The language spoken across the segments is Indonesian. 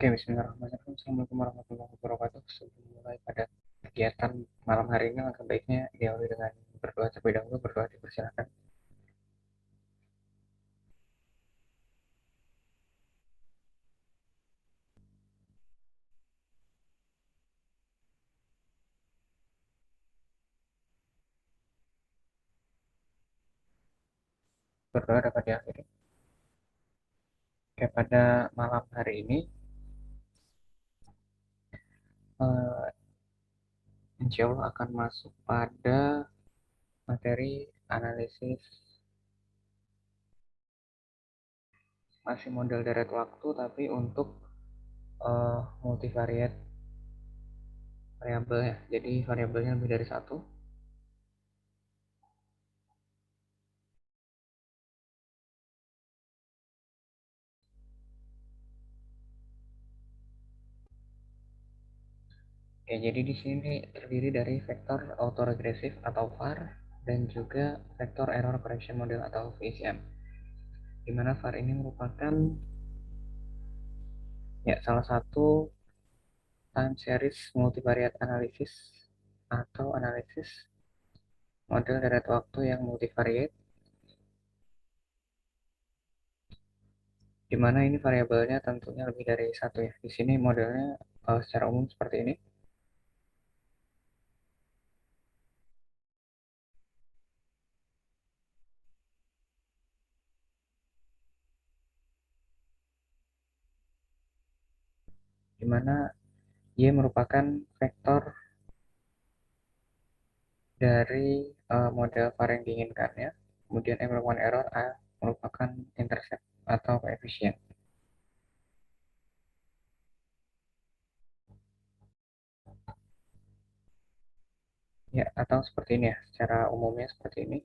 Oke, bismillahirrahmanirrahim. Assalamualaikum warahmatullahi wabarakatuh. Sebelum mulai pada kegiatan malam hari ini, langkah baiknya diawali dengan berdoa terlebih dahulu. Berdoa dipersilakan. Berdoa dapat diakhiri. Oke, pada malam hari ini, eh, insya Allah akan masuk pada materi analisis masih model deret waktu, tapi untuk multivariate variabel ya. Jadi variabelnya lebih dari satu. Oke, jadi di sini terdiri dari vektor autoregresif atau VAR dan juga vektor error correction model atau VCM. Di mana VAR ini merupakan ya salah satu time series multivariate analysis atau analisis model deret waktu yang multivariate, di mana ini variabelnya tentunya lebih dari satu ya. Di sini modelnya secara umum seperti ini, di mana Y merupakan vektor dari model VAR yang diinginkan ya. Kemudian M merupakan error, A merupakan intercept atau koefisien. Ya, atau seperti ini ya, secara umumnya seperti ini.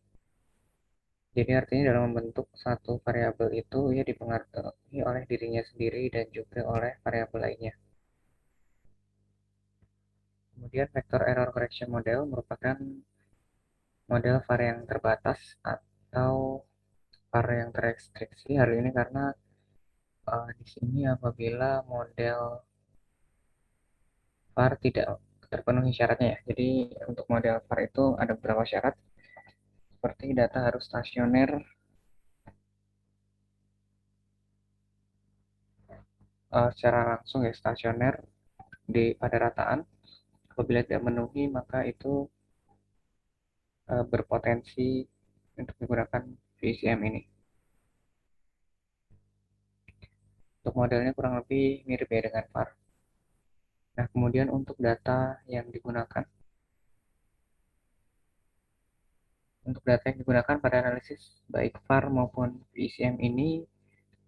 Jadi artinya dalam membentuk satu variabel itu ia dipengaruhi oleh dirinya sendiri dan juga oleh variabel lainnya. Kemudian vector error correction model merupakan model var yang terbatas atau var yang terrestriksi. Hal ini karena di sini apabila model var tidak terpenuhi syaratnya ya. Jadi untuk model var itu ada beberapa syarat seperti data harus stasioner secara langsung ya, stasioner pada rataan. Apabila tidak memenuhi maka itu berpotensi untuk menggunakan VCM ini. Untuk modelnya kurang lebih mirip ya dengan VAR. Nah, kemudian untuk data yang digunakan, pada analisis baik VAR maupun VCM ini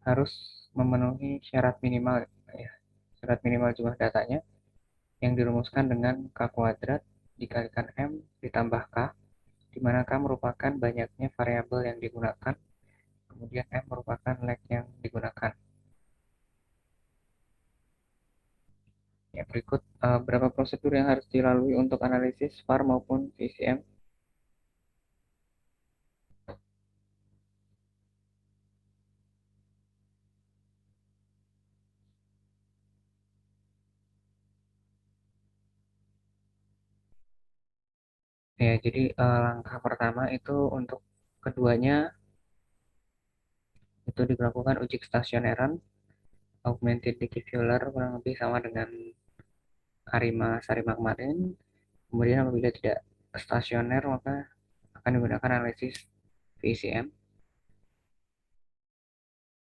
harus memenuhi syarat minimal ya. Syarat minimal jumlah datanya yang dirumuskan dengan K kuadrat dikalikan M ditambah K, di mana K merupakan banyaknya variabel yang digunakan, kemudian M merupakan lag yang digunakan. Ya, berikut berapa prosedur yang harus dilalui untuk analisis VAR maupun VCM. Ya, jadi langkah pertama itu untuk keduanya itu dilakukan uji stasioneran, augmented diffuser kurang lebih sama dengan Arima Sarima kemarin. Kemudian apabila tidak stasioner maka akan digunakan analisis VCM.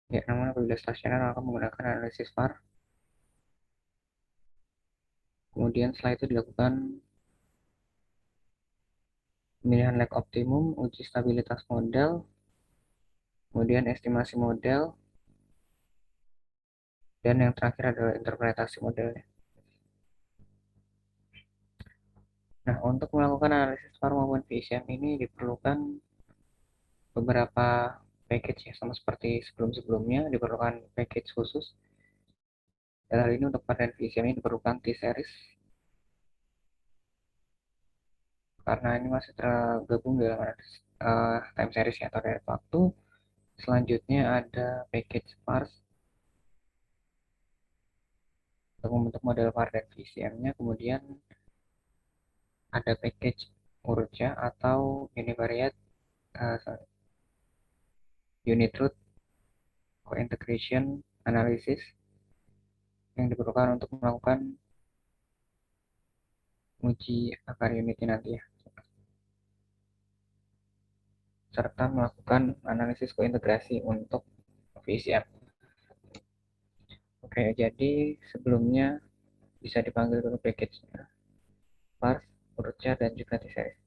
Ya, namun apabila stasioner akan menggunakan analisis VAR. Kemudian setelah itu dilakukan pemilihan lag optimum, uji stabilitas model, kemudian estimasi model, dan yang terakhir adalah interpretasi modelnya. Nah, untuk melakukan analisis VAR maupun VCM ini diperlukan beberapa package ya, sama seperti sebelum-sebelumnya diperlukan package khusus. Dan hal ini untuk pada VCM ini diperlukan T-series karena ini masih tergabung dalam time series ya, atau dari waktu. Selanjutnya ada package parse Untuk membentuk model var dan VCM-nya, kemudian ada package Urja atau univariate unit root co-integration analysis yang diperlukan untuk melakukan uji akar unitnya nanti ya, serta melakukan analisis kointegrasi untuk VCM. Oke, jadi sebelumnya bisa dipanggil dulu package-nya, parse, urutnya, dan juga t-series.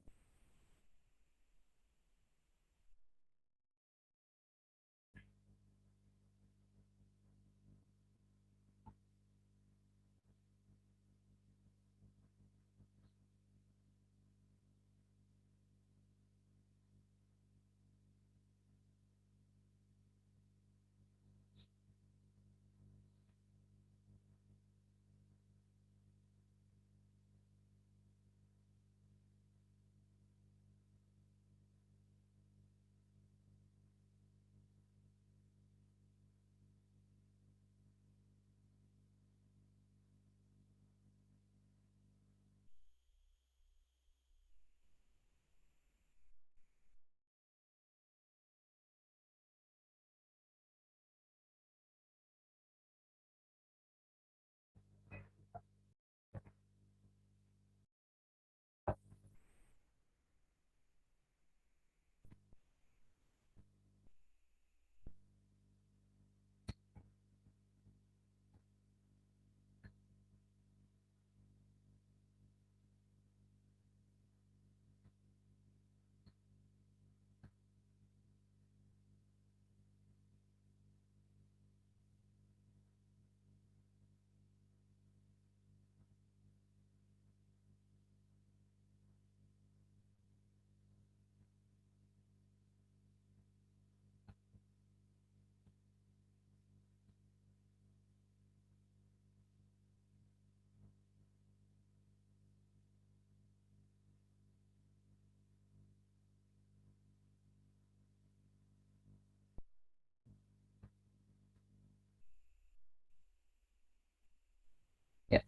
Ya,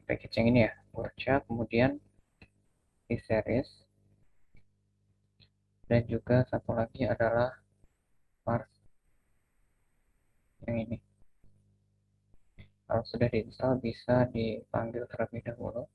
package yang ini ya, urutnya, kemudian t-series, dan juga satu lagi adalah parse yang ini. Kalau sudah diinstal bisa dipanggil terlebih dahulu.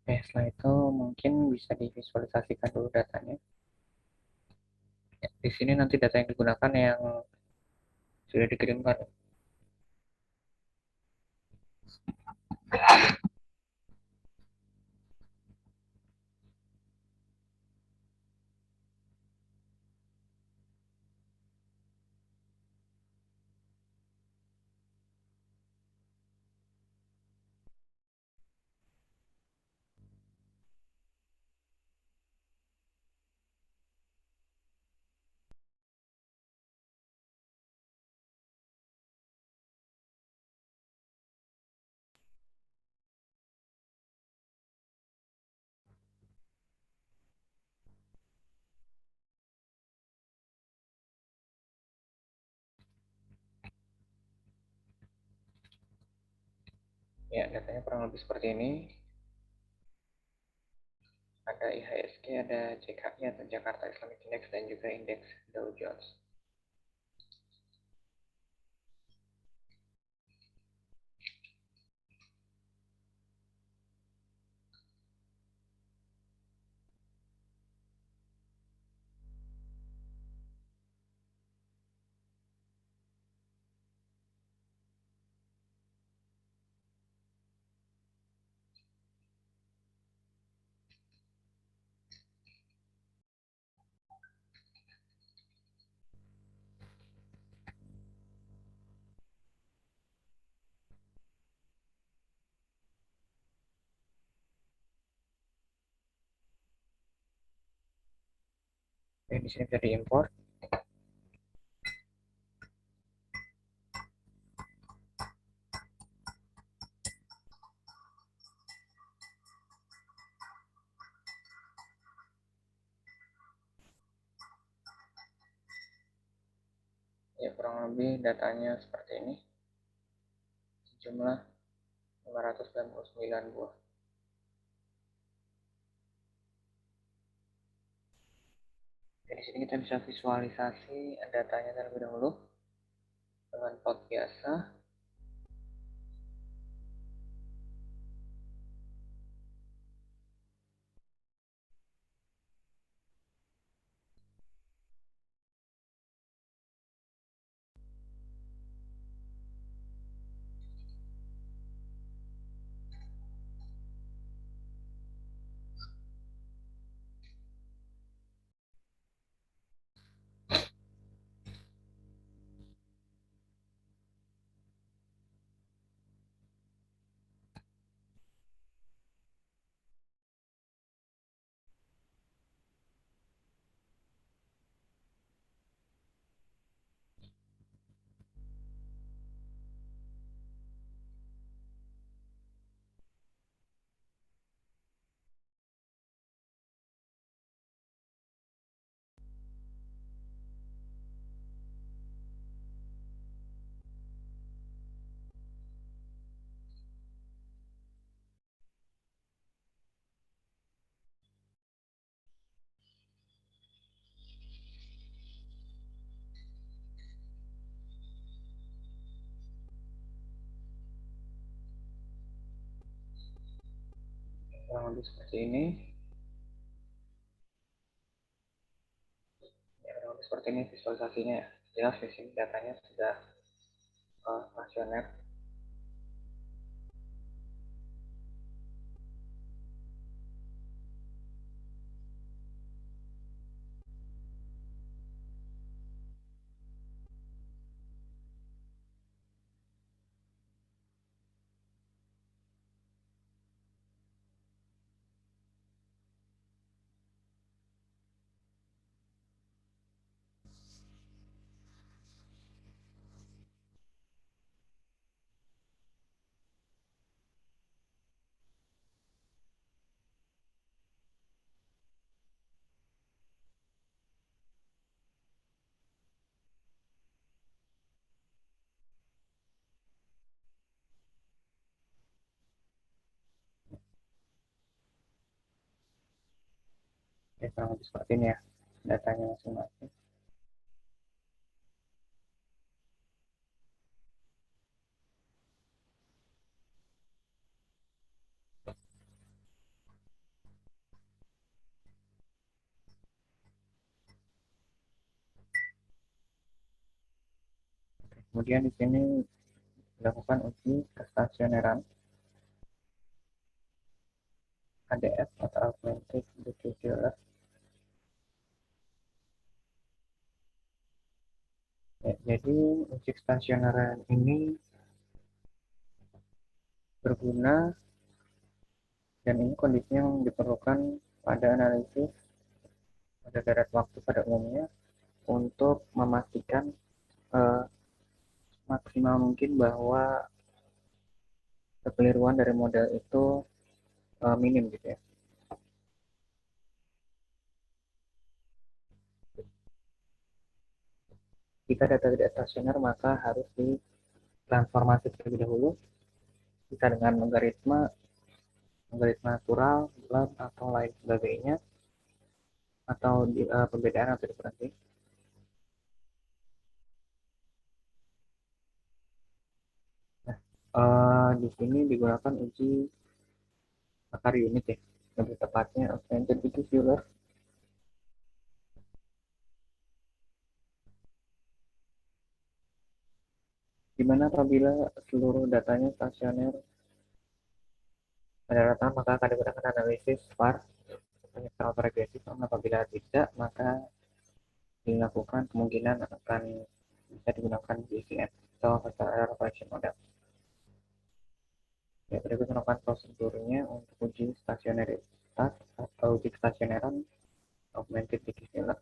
Setelah itu mungkin bisa divisualisasikan dulu datanya. Ya, di sini nanti data yang digunakan yang sudah dikirimkan. Ya, datanya kurang lebih seperti ini. Ada IHSG, ada JKI atau Jakarta Islamic Index, dan juga indeks Dow Jones. Oke, di sini bisa diimport. Ya, kurang lebih datanya seperti ini. Sejumlah 599 buah. Jadi di sini kita bisa visualisasi datanya terlebih dahulu dengan plot biasa. Kurang lebih seperti ini. Ya, kurang lebih seperti ini visualisasinya. Jelas di sini datanya sudah stasioner. Ya, kurang lebih seperti ini ya datanya masing-masing. Kemudian di sini dilakukan uji kestasioneran ADS atau Augmented Diffuser. Ya, jadi uji kestasioneran ini berguna dan ini kondisi yang diperlukan pada analisis pada deret waktu pada umumnya untuk memastikan eh, maksimal mungkin bahwa kekeliruan dari model itu minim gitu ya. Jika data tidak stasioner maka harus ditransformasi terlebih dahulu bisa dengan logaritma natural, bulat atau lain sebagainya atau pembedaan atau diferensi. Nah, di sini digunakan uji akar unit ya, lebih tepatnya augmented diffuser, di mana apabila seluruh datanya stasioner pada rata maka akan digunakan analisis VAR penyekal regresif, namun apabila tidak maka dilakukan kemungkinan akan bisa digunakan BCM atau Vector Error Correction Model. Ya, berikut melakukan prosedurnya untuk uji stasioneritas atau uji stasioneran augmented diffuser.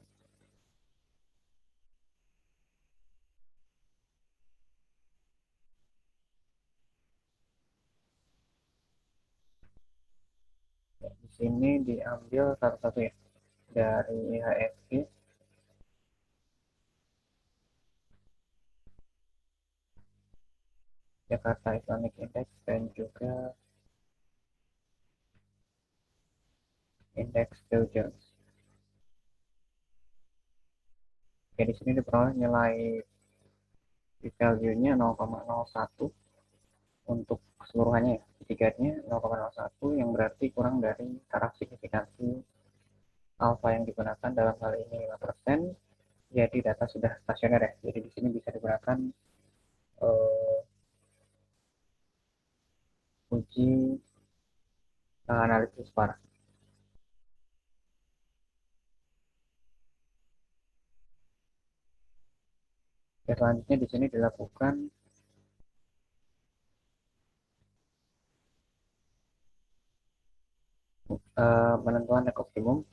sini diambil satu-satu ya, dari IHSG, Jakarta Islamic Index, dan juga indeks Dow Jones. Oke, di sini diperoleh nilai di value-nya 0,01 untuk keseluruhannya ya. Ketiganya 0,01 yang berarti kurang dari taraf signifikansi alfa yang digunakan, dalam hal ini 5%. Jadi data sudah stasioner ya. Jadi di sini bisa digunakan uh, uji analisis VAR. Ya, selanjutnya di sini dilakukan penentuan leg optimum.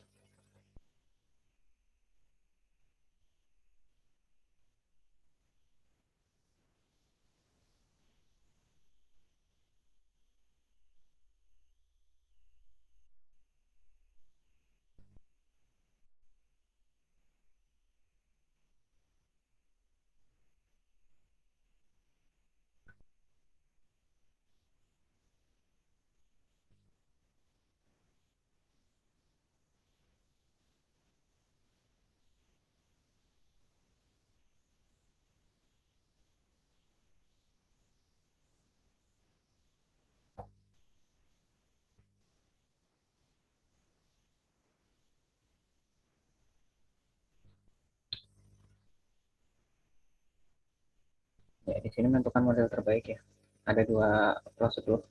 Ya, di sini menentukan model terbaik ya. Ada dua prosedur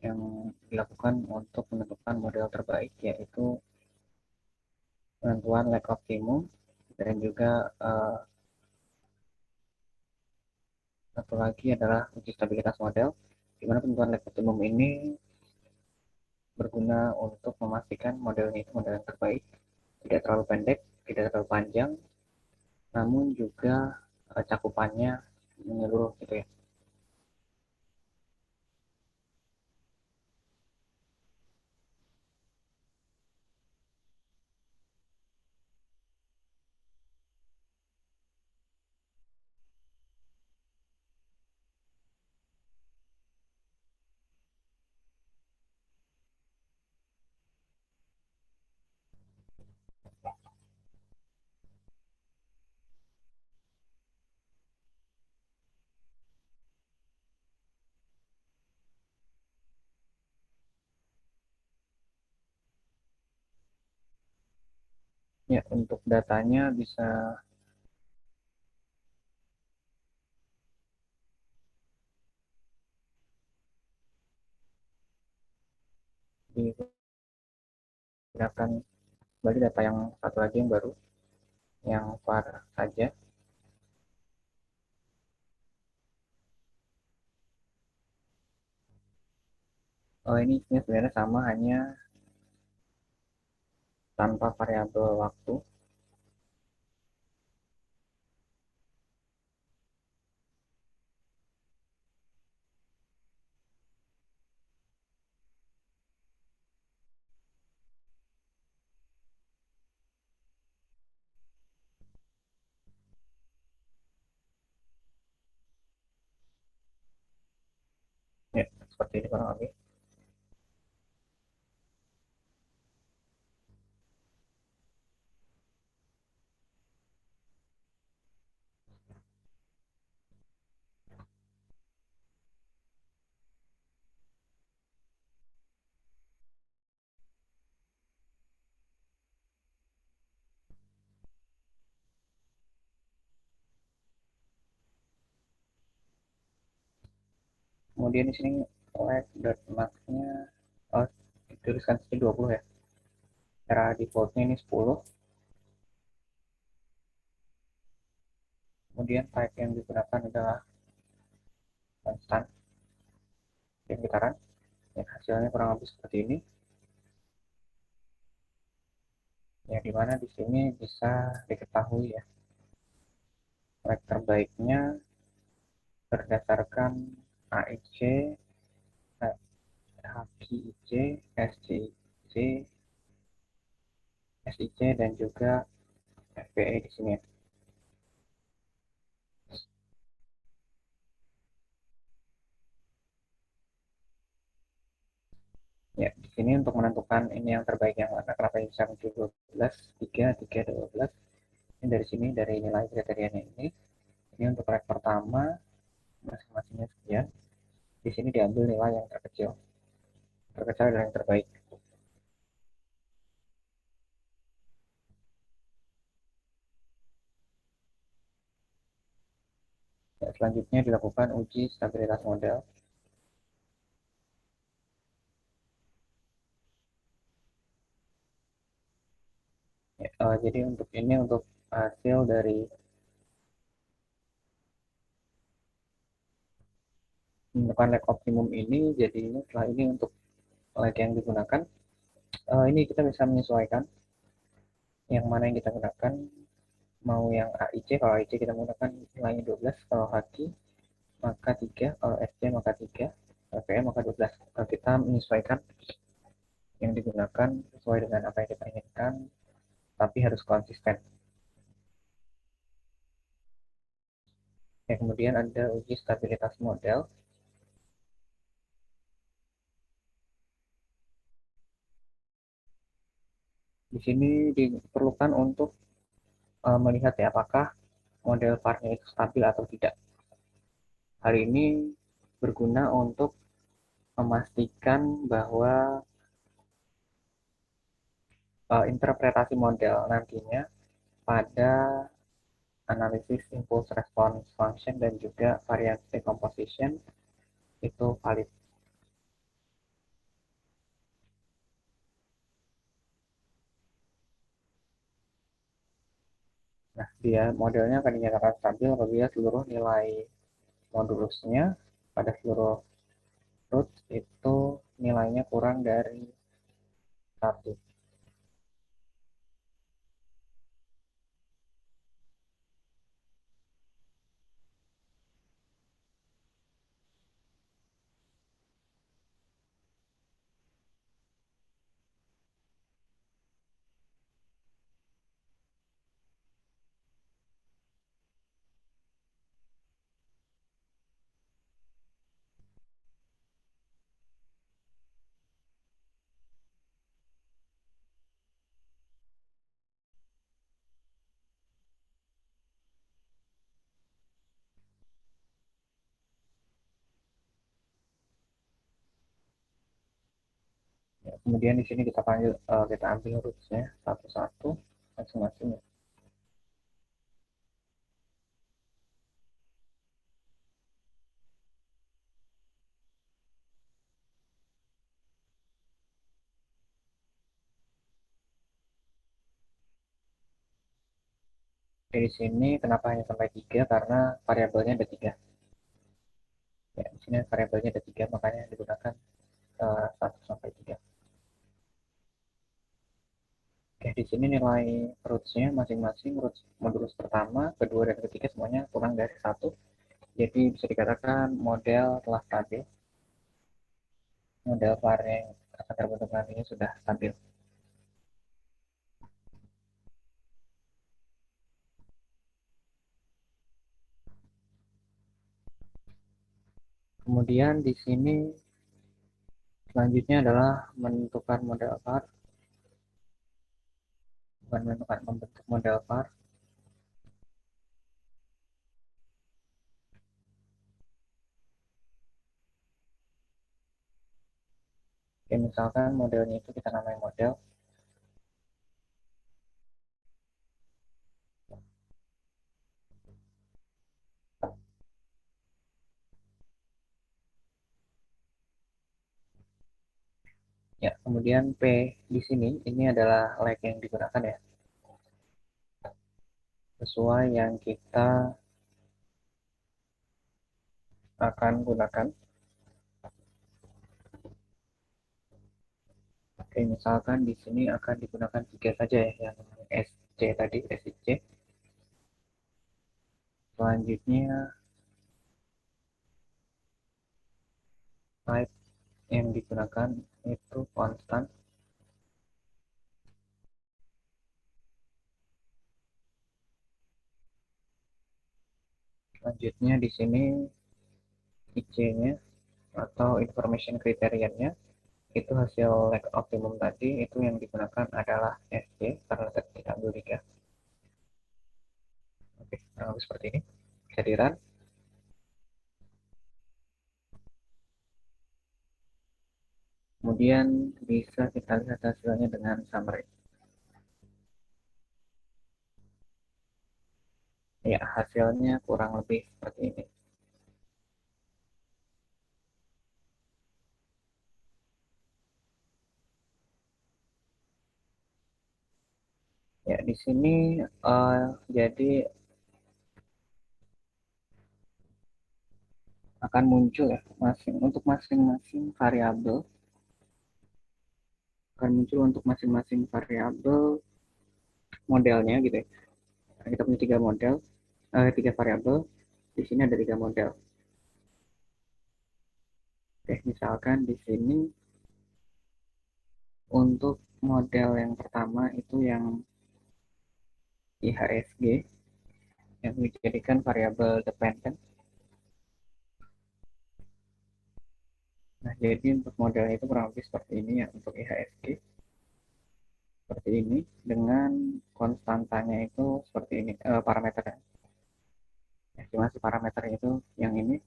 yang dilakukan untuk menentukan model terbaik, yaitu penentuan leg optimum dan juga satu lagi adalah uji stabilitas model, di mana penentuan leg optimum ini berguna untuk memastikan modelnya itu model yang terbaik, tidak terlalu pendek, tidak terlalu panjang, namun juga cakupannya menyeluruh gitu ya. Ya, untuk datanya bisa digunakan kembali data yang satu lagi yang baru, yang VAR saja. Oh, ini sebenarnya sama, hanya tanpa variabel waktu. Ya, seperti ini kurang lebih. Kemudian di sini leg dot max-nya, oh, dituliskan sini 20 ya. Cara defaultnya ini 10. Kemudian type yang digunakan adalah konstan yang getaran. Ya, hasilnya kurang lebih seperti ini. Ya, dimana di sini bisa diketahui ya, leg terbaiknya berdasarkan AIC, HQIC, SCIC, SIC, dan juga FPE di sini. Ya, di sini untuk menentukan ini yang terbaik yang mana, kenapa bisa muncul 12, 3, 3, 12. Ini dari sini, dari nilai kriterianya ini. Ini untuk rek pertama, masing-masingnya sekian. Di sini diambil nilai yang terkecil. Terkecil adalah yang terbaik. Ya, selanjutnya dilakukan uji stabilitas model. Ya, jadi untuk ini untuk hasil dari menemukan lag optimum ini, jadi ini setelah ini untuk lag yang digunakan, ini kita bisa menyesuaikan yang mana yang kita gunakan, mau yang AIC, kalau AIC kita menggunakan nilainya 12, kalau HQ maka 3, kalau SC maka 3, LPM maka 12. Kalau kita menyesuaikan yang digunakan sesuai dengan apa yang kita inginkan, tapi harus konsisten. Ya, kemudian ada uji stabilitas model. Di sini diperlukan untuk melihat ya apakah model VAR-nya itu stabil atau tidak. Hal ini berguna untuk memastikan bahwa interpretasi model nantinya pada analisis impulse response function dan juga variance decomposition itu valid. Nah, dia modelnya akan dinyatakan stabil apabila seluruh nilai modulusnya pada seluruh root itu nilainya kurang dari 1. Ya, kemudian di sini kita ambil rootsnya satu-satu masing-masing. Di sini kenapa hanya sampai 3? Karena variabelnya ada 3. Ya, di sini variabelnya ada 3, makanya digunakan 1 sampai 3. Oke, di sini nilai rootsnya masing-masing, roots modulus pertama, kedua, dan ketiga semuanya kurang dari 1. Jadi bisa dikatakan model telah stabil. Model VAR yang akan terbentuk nantinya sudah stabil. Kemudian di sini selanjutnya adalah menentukan model VAR, bukan menentukan, membentuk model VAR. Oke, misalkan modelnya itu kita namai model. Ya, kemudian P di sini ini adalah lag yang digunakan ya, sesuai yang kita akan gunakan. Oke, misalkan di sini akan digunakan 3 saja ya, yang SC tadi, SIC. Selanjutnya type yang digunakan itu konstan. Selanjutnya di sini IC-nya atau information kriteriannya itu hasil leg optimum tadi itu yang digunakan adalah SC karena tadi kita ambil 3. Oke, kurang lebih seperti ini. Bisa di run. Kemudian bisa kita lihat hasilnya dengan summary. Ya, hasilnya kurang lebih seperti ini. Ya, di sini jadi akan muncul ya untuk masing-masing variabel akan muncul untuk masing-masing variabel modelnya gitu ya. Nah, kita punya 3 model, 3 variabel. Di sini ada 3 model. Oke, misalkan di sini untuk model yang pertama itu yang IHSG yang dijadikan variabel dependent. Nah, jadi untuk modelnya itu kurang lebih seperti ini ya untuk IHSG. Seperti ini dengan konstantanya itu seperti ini parameternya. Estimasi parameternya itu yang ini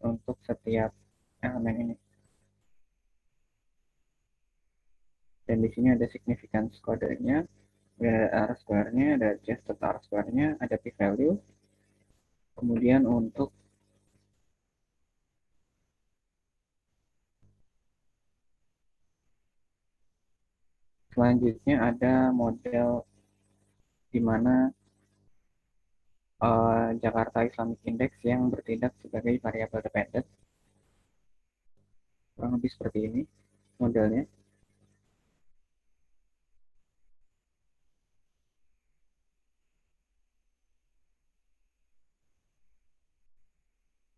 untuk setiap elemen ini. Dan di sini ada significance kodenya, ada R square-nya, ada adjusted R square-nya, ada p-value. Kemudian untuk selanjutnya ada model di mana Jakarta Islamic Index yang bertindak sebagai variabel dependent. Kurang lebih seperti ini modelnya.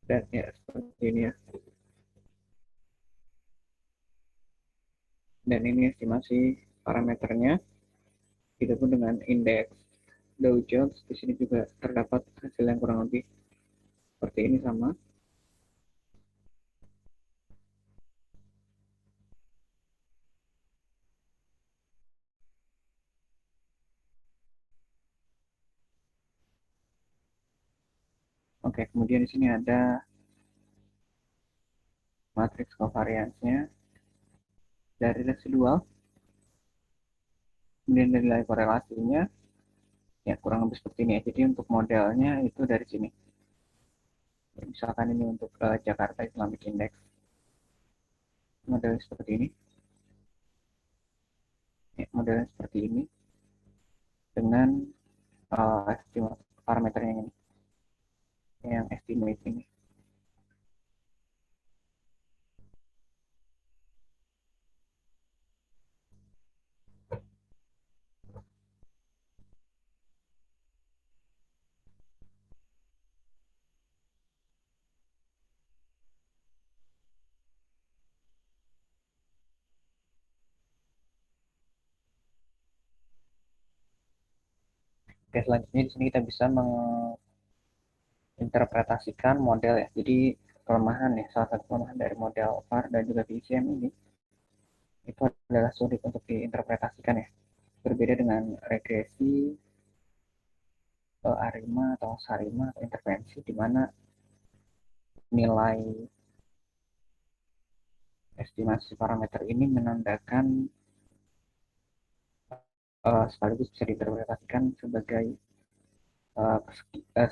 Dan ya seperti ini ya. Dan ini estimasi parameternya. Begitupun dengan indeks Dow Jones. Di sini juga terdapat hasil yang kurang lebih seperti ini sama. Oke, kemudian di sini ada matriks covariance-nya dari residual, kemudian dari nilai korelasinya, ya kurang lebih seperti ini ya. Jadi untuk modelnya itu dari sini. Ya, misalkan ini untuk Jakarta Islamic Index, modelnya seperti ini. Ya, modelnya seperti ini dengan estimasi parameternya ini, yang estimate ini. Oke, selanjutnya di sini kita bisa menginterpretasikan model ya. Jadi kelemahan ya, salah satu kelemahan dari model VAR dan juga PCM ini itu adalah sulit untuk diinterpretasikan ya. Berbeda dengan regresi, arima atau sarima atau intervensi di mana nilai estimasi parameter ini menandakan sekaligus bisa diinterpretasikan sebagai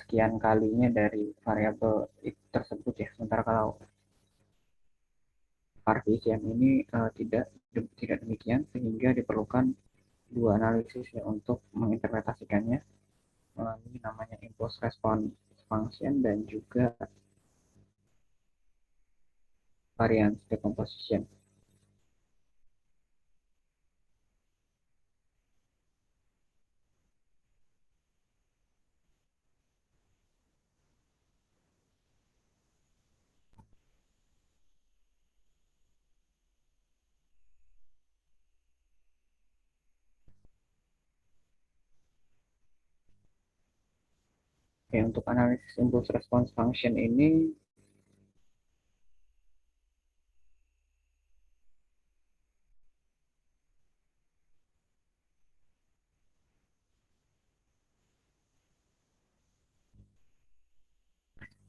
sekian kalinya dari variabel tersebut ya. Sementara kalau RVCM ini tidak demikian sehingga diperlukan 2 analisis ya untuk menginterpretasikannya melalui namanya impulse response function dan juga variance decomposition. Oke, untuk analisis impulse response function ini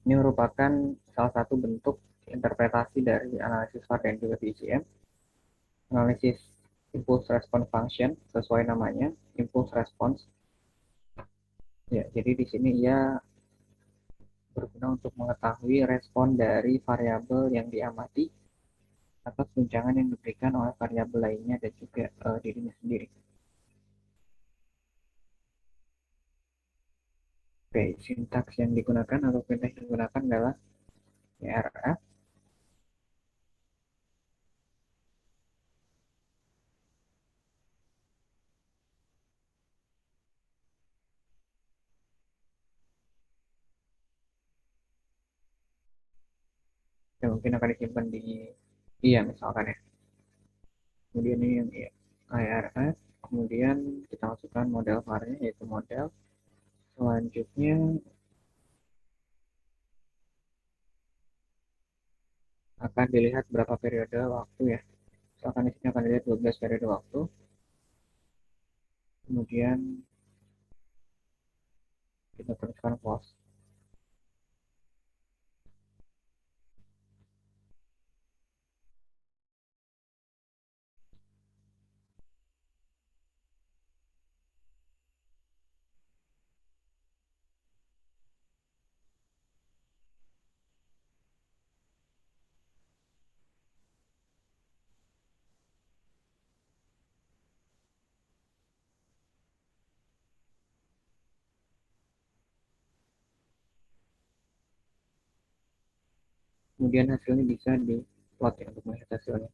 merupakan salah satu bentuk interpretasi dari analisis VAR dan juga VCM. Analisis impulse response function sesuai namanya, impulse response. Ya, jadi di sini ia berguna untuk mengetahui respon dari variabel yang diamati atas guncangan yang diberikan oleh variabel lainnya dan juga dirinya sendiri. Oke, sintaks yang digunakan atau perintah yang digunakan adalah ERF. Yang mungkin akan disimpan di iya misalkan ya. Kemudian ini yang IRF, kemudian kita masukkan model var-nya yaitu model. Selanjutnya akan dilihat berapa periode waktu ya. Misalkan di sini akan dilihat 12 periode waktu. Kemudian kita teruskan false. Kemudian hasilnya bisa di plot ya untuk melihat hasilnya.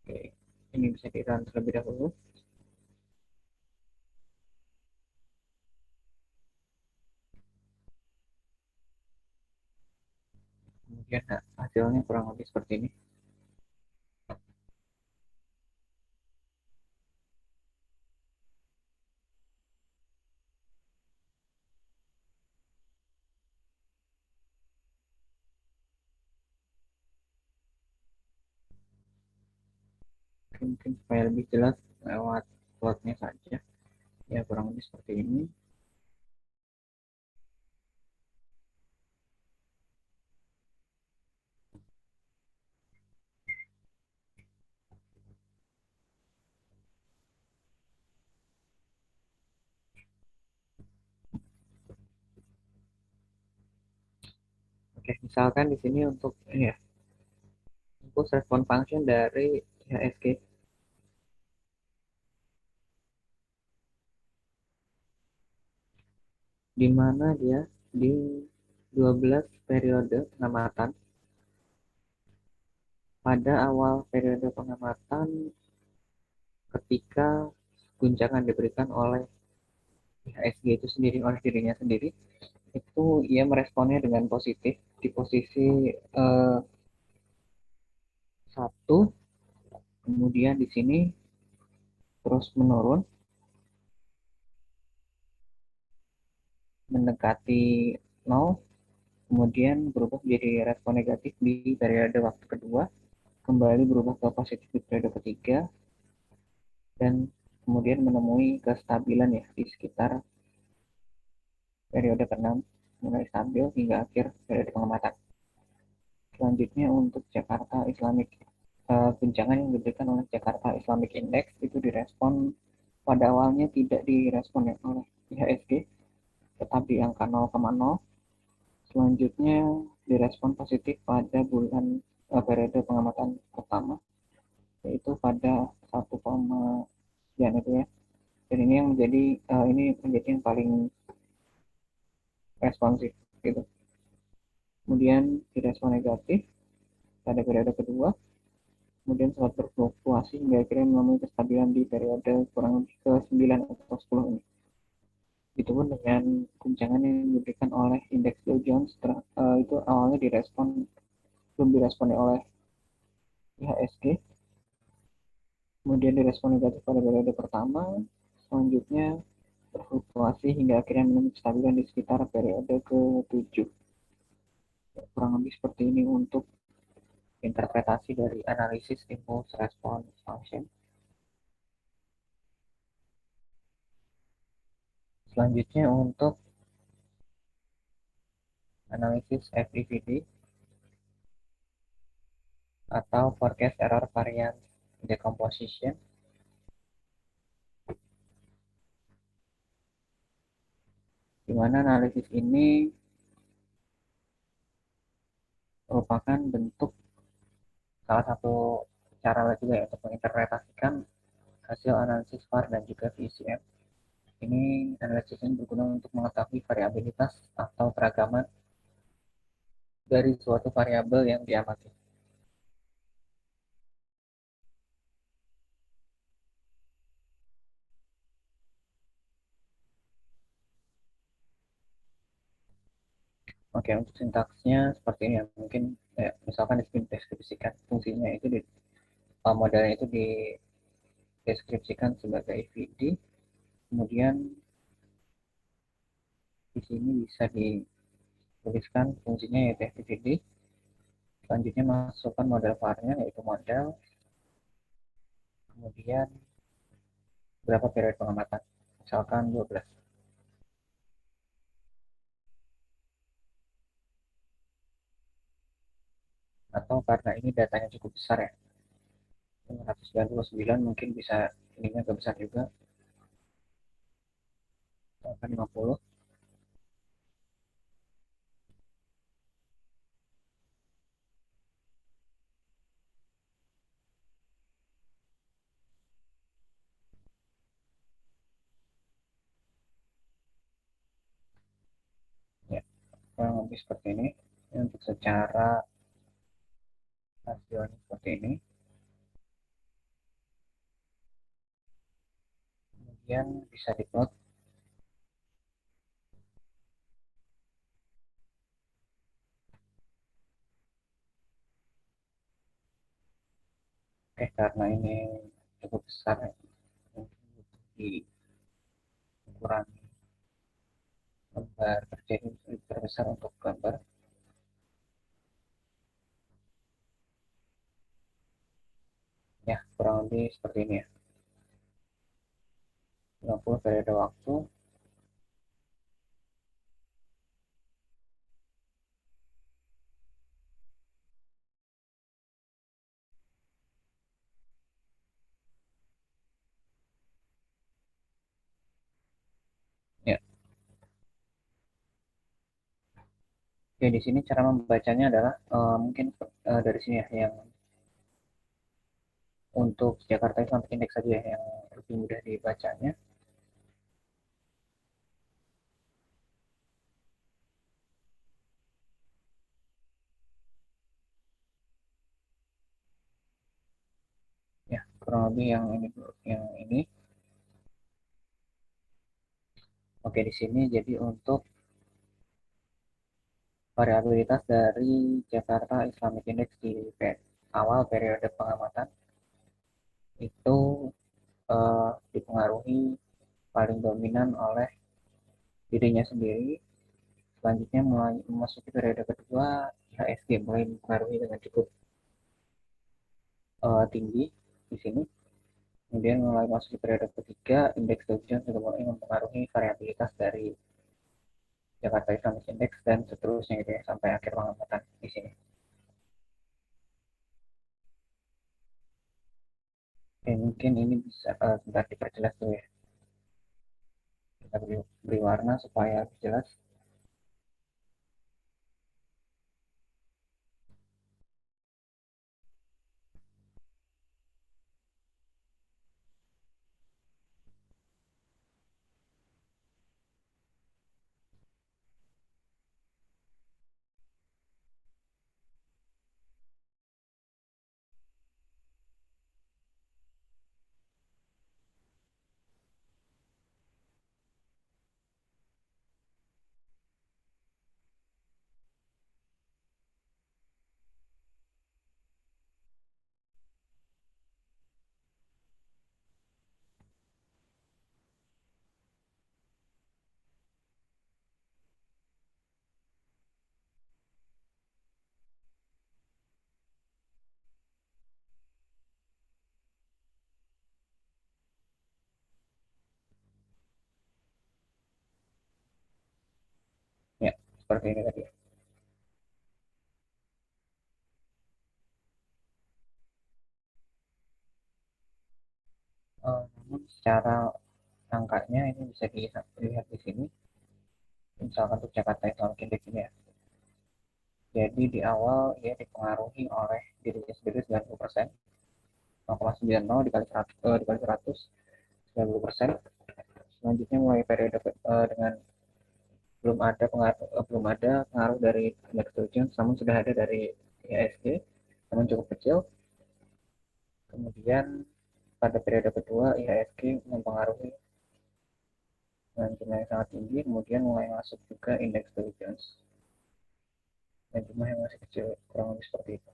Oke, ini bisa di run terlebih dahulu. Kemudian hasilnya kurang lebih seperti ini. Mungkin supaya lebih jelas lewat plotnya saja. Ya kurang lebih seperti ini. Oke, misalkan di sini untuk ini ya, impulse response function dari IHSG, di mana dia di 12 periode pengamatan. Pada awal periode pengamatan, ketika guncangan diberikan oleh IHSG itu sendiri, oleh dirinya sendiri, itu ia meresponnya dengan positif di posisi 1, kemudian di sini terus menurun, mendekati 0, kemudian berubah menjadi respon negatif di periode waktu kedua, kembali berubah ke positif di periode ketiga, dan kemudian menemui kestabilan ya di sekitar periode ke-6, mulai stabil hingga akhir periode pengamatan. Selanjutnya untuk Jakarta Islamic, guncangan yang diberikan oleh Jakarta Islamic Index itu direspon pada awalnya tidak direspon ya oleh IHSG, tetap di angka 0,0. Selanjutnya direspon positif pada bulan periode pengamatan pertama, yaitu pada 1,9 itu ya. Dan ini yang menjadi ini menjadi yang paling responsif gitu. Kemudian direspon negatif pada periode kedua, kemudian sempat berfluktuasi hingga akhirnya menemui kestabilan di periode kurang lebih ke 9 atau 10 ini. Itu pun dengan guncangan yang diberikan oleh indeks Dow Jones itu awalnya belum direspon oleh IHSG, kemudian direspon negatif pada periode pertama, selanjutnya berfluktuasi hingga akhirnya menemukan kestabilan di sekitar periode ke-7. Ya, kurang lebih seperti ini untuk interpretasi dari analisis impulse response function. Selanjutnya untuk analisis FDVD atau forecast error variance decomposition, di mana analisis ini merupakan bentuk salah satu cara juga ya untuk menginterpretasikan hasil analisis VAR dan juga VCM. Ini analisis ini berguna untuk mengetahui variabilitas atau keragaman dari suatu variabel yang diamati. Oke, untuk sintaksnya seperti ini ya. Mungkin misalkan deskripsikan fungsinya itu di modelnya itu dideskripsikan sebagai VD, kemudian di sini bisa dituliskan fungsinya yaitu VD. Selanjutnya masukkan model var-nya yaitu model, kemudian berapa periode pengamatan, misalkan 12. Atau karena ini datanya cukup besar ya, 599 mungkin bisa ininya agak besar juga, misalkan 50. Ya, kurang lebih seperti ini. Untuk secara hasilnya seperti ini, kemudian bisa diplot. Karena ini cukup besar ya, mungkin butuh dikurangi lembar kerja ini terbesar untuk gambar. Ya, kurang lebih seperti ini ya. 50 periode waktu. Ya, ya di sini cara membacanya adalah mungkin dari sini ya, yang untuk Jakarta Islamic Index saja ya, yang lebih mudah dibacanya. Ya, kurang lebih yang ini dulu, yang ini. Oke, di sini jadi untuk variabilitas dari Jakarta Islamic Index di awal periode pengamatan itu dipengaruhi paling dominan oleh dirinya sendiri. Selanjutnya mulai memasuki periode kedua, IHSG mulai dipengaruhi dengan cukup tinggi di sini. Kemudian mulai masuk ke periode ketiga, indeks Dow Jones sudah mulai mempengaruhi variabilitas dari Jakarta Economic Index dan seterusnya gitu ya, sampai akhir pengamatan di sini. Oke, mungkin ini bisa sebentar diperjelas dulu ya. Kita beri warna supaya lebih jelas. seperti ini tadi. Namun secara angkanya ini bisa dilihat di sini. Misalkan untuk Jakarta Economic Index ini ya. Jadi di awal dia dipengaruhi oleh dirinya sendiri 90%, 0,90 dikali 100, dikali 100, 90%. Selanjutnya mulai periode dengan belum ada pengaruh dari Index Dow Jones, namun sudah ada dari IHSG, namun cukup kecil. Kemudian pada periode kedua IHSG mempengaruhi dengan jumlah yang sangat tinggi, kemudian mulai masuk juga indeks Dow Jones dan jumlah yang masih kecil, kurang lebih seperti itu.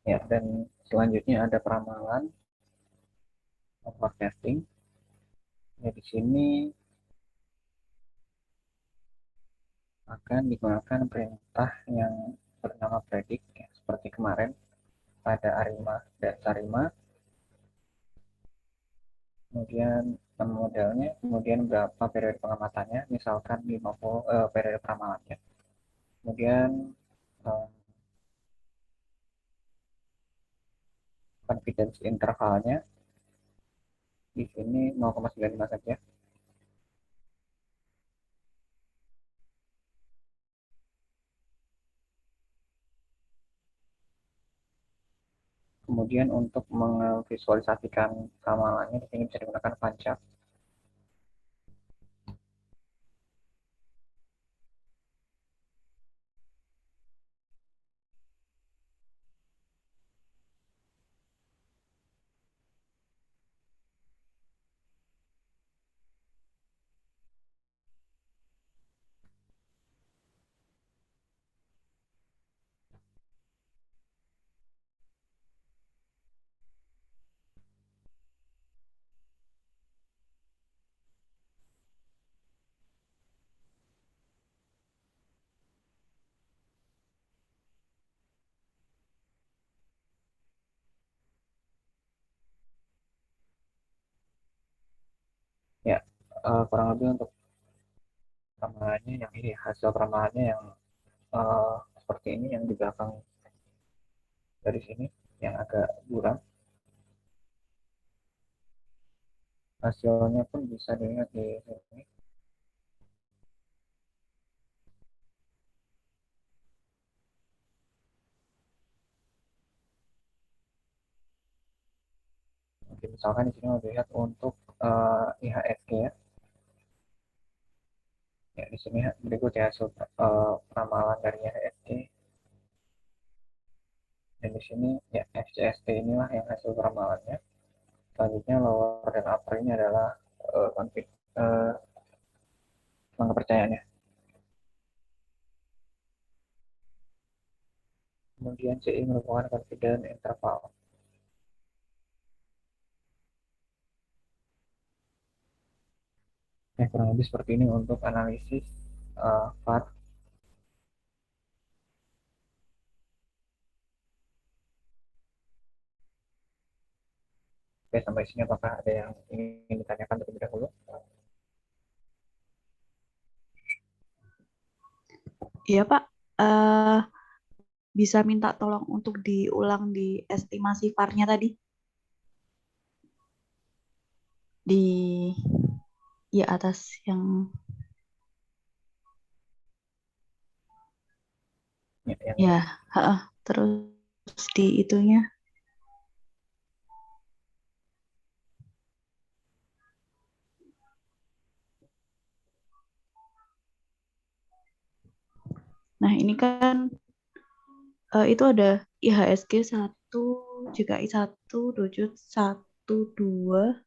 Ya, dan selanjutnya ada peramalan forecasting. Ya, di sini akan digunakan perintah yang bernama predik, ya, seperti kemarin pada Arima dan Sarima. Kemudian nama modelnya, kemudian berapa periode pengamatannya, misalkan 50 periode peramalannya. Kemudian eh, confidence intervalnya di sini 0,95 saja. Kemudian untuk memvisualisasikan ramalannya di sini bisa digunakan pancar. Ya, kurang lebih untuk ramalannya yang ini, hasil ramalannya yang seperti ini, yang di belakang dari sini yang agak buram. Hasilnya pun bisa dilihat di sini. Oke, misalkan di sini mau dilihat untuk IHSG ya. Ya, di sini berikut ya hasil ramalan dari IHSG. Dan di sini ya FCST inilah yang hasil ramalannya. Selanjutnya lower dan upper ini adalah uh, kepercayaannya. Kemudian CI merupakan confidence interval. Ya, kurang lebih seperti ini untuk analisis VAR. Oke, sampai sini apakah ada yang ingin ditanyakan terlebih dahulu? Iya Pak, eh bisa minta tolong untuk diulang di estimasi VAR-nya tadi di ya atas yang Ya, yang ya, ini. heeh, terus di itunya. Nah, ini kan itu ada IHSG 1, JKI 1, Dojot 1, 2.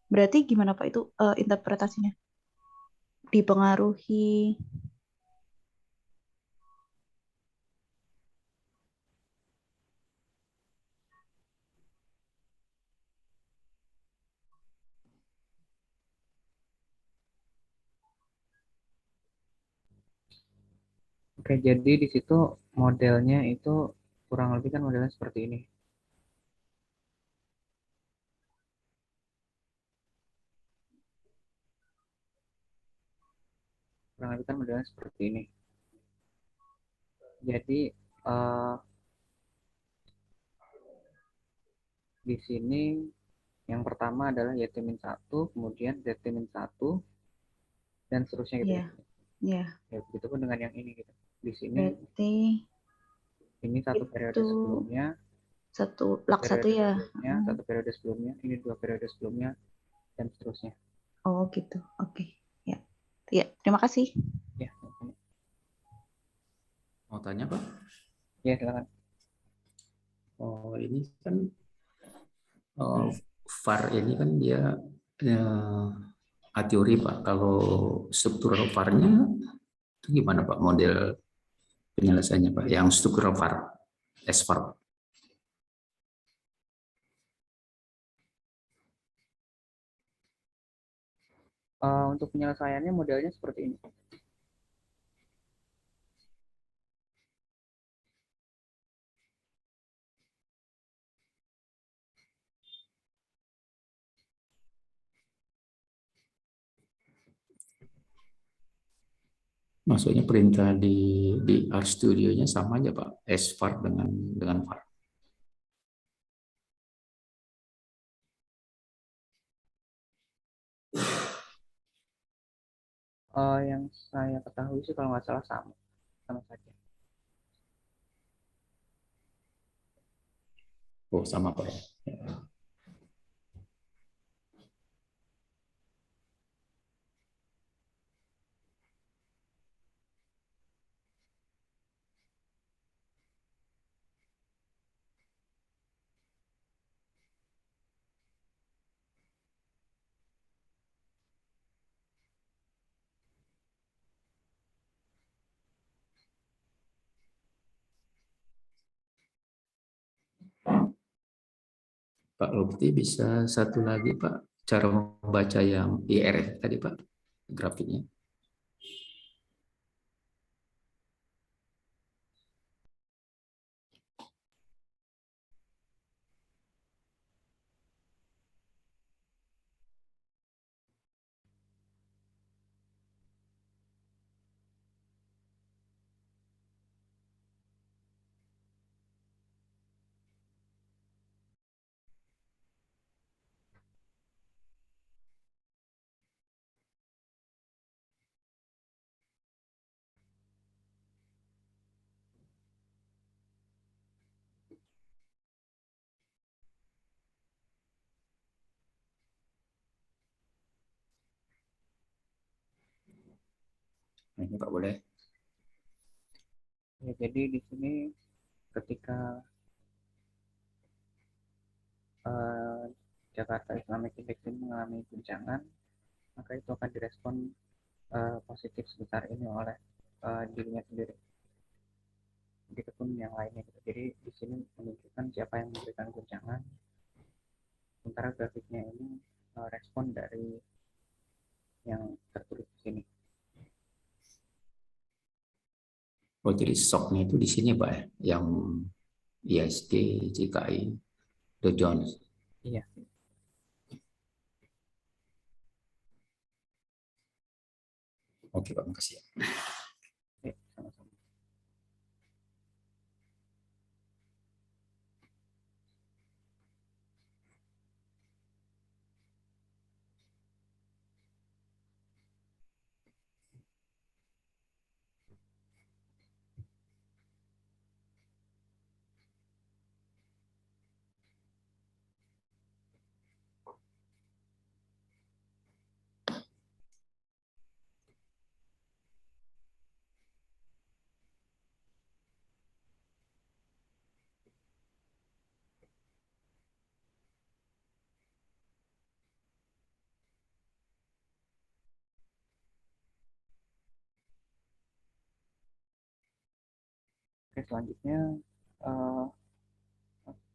Berarti gimana Pak itu interpretasinya? Dipengaruhi. Oke, jadi di situ modelnya itu kurang lebih kan modelnya seperti ini. kurang lebih kan modelnya seperti ini. Jadi eh, di sini yang pertama adalah YT-1, kemudian ZT-1, dan seterusnya gitu Iya, ya. iya. Ya, begitu pun dengan yang ini gitu. Di sini Berarti ini satu periode itu sebelumnya, satu lak satu periode ya. sebelumnya, satu periode sebelumnya, ini dua periode sebelumnya, dan seterusnya. Oh gitu. Oke. Ya. Ya, terima kasih. Ya, Mau tanya Pak? ya silakan. Oh ini kan VAR ini kan dia a teori Pak. Kalau struktural VAR-nya itu gimana Pak model penyelesaiannya Pak? Yang struktural VAR, SVAR. Untuk penyelesaiannya modelnya seperti ini. Maksudnya perintah di RStudio-nya sama aja Pak, SVAR dengan VAR. Yang saya ketahui sih kalau nggak salah sama, sama saja. Oh sama Pak. Pak Lukti bisa satu lagi Pak, cara membaca yang IRF tadi Pak, grafiknya. Nah, ini Pak boleh. Ya, jadi di sini ketika uh, Jakarta Islamic Index ini mengalami guncangan, maka itu akan direspon positif sebesar ini oleh dirinya sendiri. Begitu pun yang lainnya gitu. Jadi di sini menunjukkan siapa yang memberikan guncangan, sementara grafiknya ini respon dari yang tertulis di sini. Oh jadi shocknya itu di sini Pak ya, yang ISG, JKI, Dow Jones. Iya. Oke Pak, makasih ya. Ya, sama-sama. Oke, selanjutnya uh,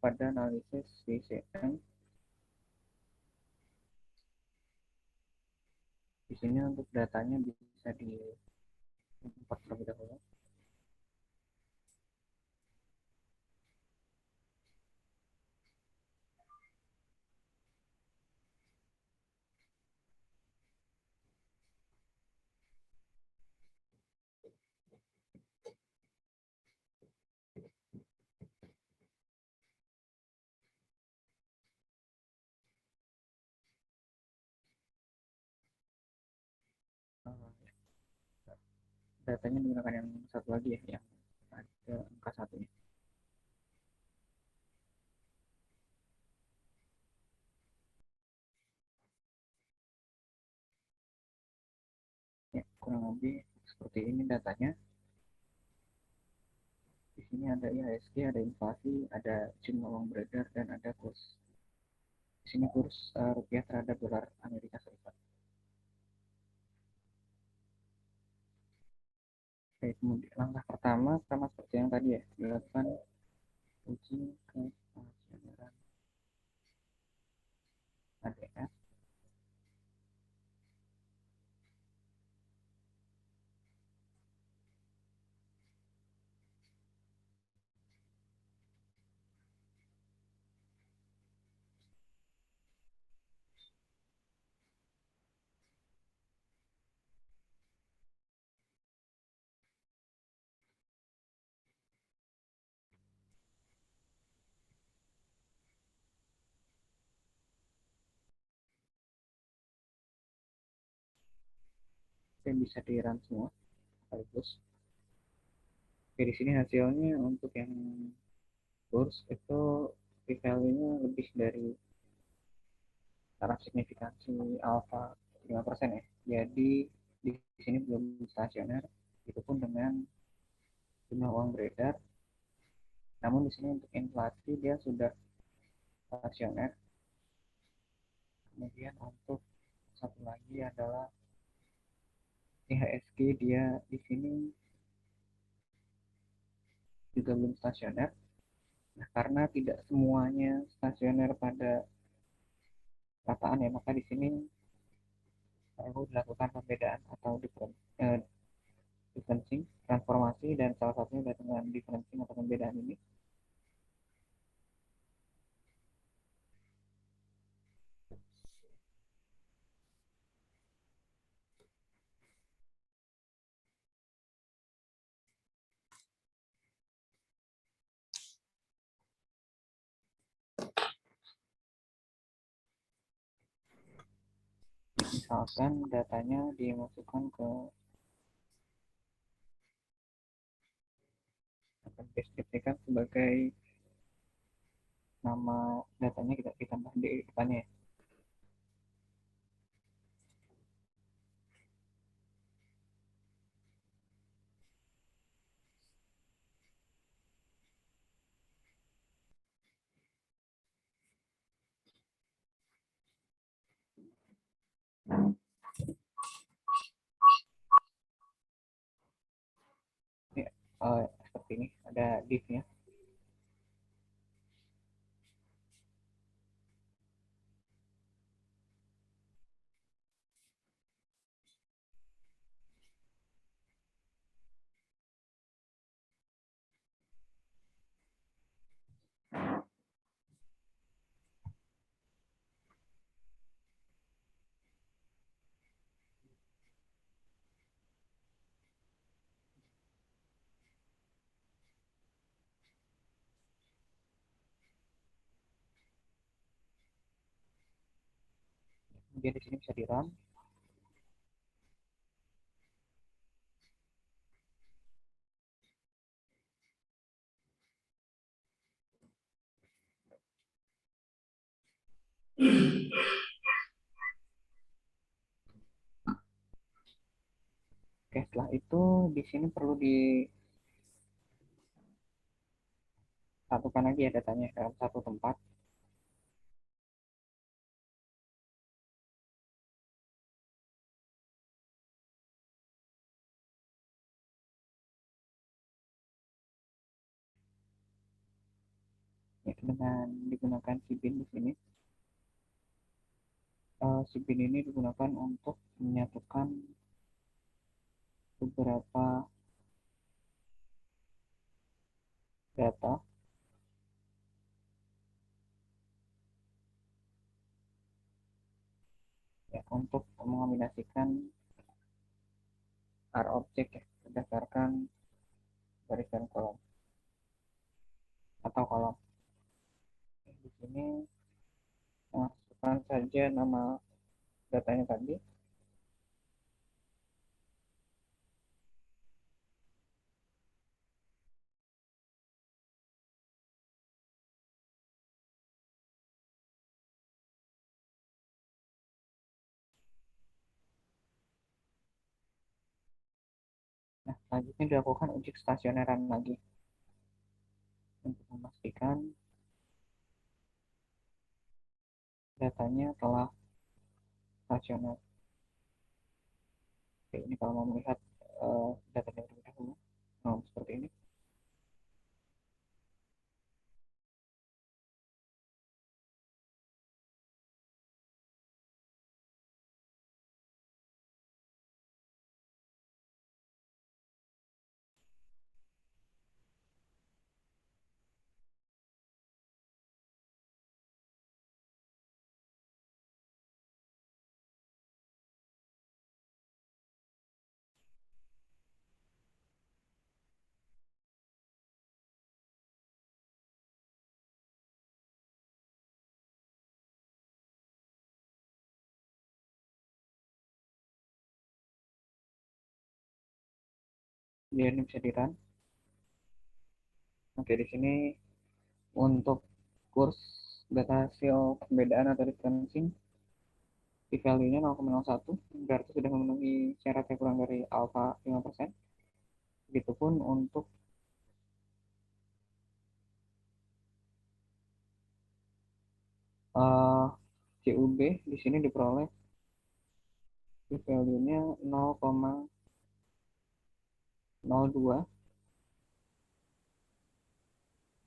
pada analisis VCM. Di sini untuk datanya bisa di import terlebih dahulu. datanya menggunakan yang satu lagi ya, yang ada angka satunya. Ya, kurang lebih seperti ini datanya. Di sini ada IHSG, ada inflasi, ada jumlah uang beredar, dan ada kurs. Di sini kurs rupiah terhadap dolar Amerika Serikat. Oke, kemudian langkah pertama sama seperti yang tadi ya, dilakukan uji kepastian ADS. Yang bisa di-run semua sekaligus. Oke, di sini hasilnya untuk yang kurs itu p-value-nya lebih dari taraf signifikansi alfa 5% ya. Jadi di sini belum stasioner, itu pun dengan jumlah uang beredar. Namun di sini untuk inflasi dia sudah stasioner. Kemudian untuk satu lagi adalah IHSG, dia di sini juga belum stasioner. Nah, karena tidak semuanya stasioner pada rataan ya, maka di sini perlu dilakukan pembedaan atau differencing, transformasi, dan salah satunya dengan differencing atau pembedaan ini. Misalkan datanya dimasukkan ke akan deskripsikan sebagai nama datanya, kita ditambah di depannya ya. Ini, seperti ini ada div-nya. Kemudian di sini bisa di run. Oke, setelah itu di sini perlu disatukan lagi ya datanya dalam satu tempat. Ya, dengan digunakan Sybin di sini. Sybin ini digunakan untuk menyatukan beberapa data ya, untuk mengombinasikan R object ya, berdasarkan garis dan kolom atau kolom. Di sini masukkan saja nama datanya tadi. Nah, selanjutnya dilakukan uji stasioneran lagi untuk memastikan datanya telah stasioner. Oke, ini kalau mau melihat datanya terlebih dahulu, nah, seperti ini. Jadi ini bisa di-run. Oke, di sini untuk kurs data hasil perbedaan atau differencing di value-nya 0,01, berarti sudah memenuhi syarat yang kurang dari alpha 5%. Begitupun untuk uh, CUB di sini diperoleh di value-nya 0,02.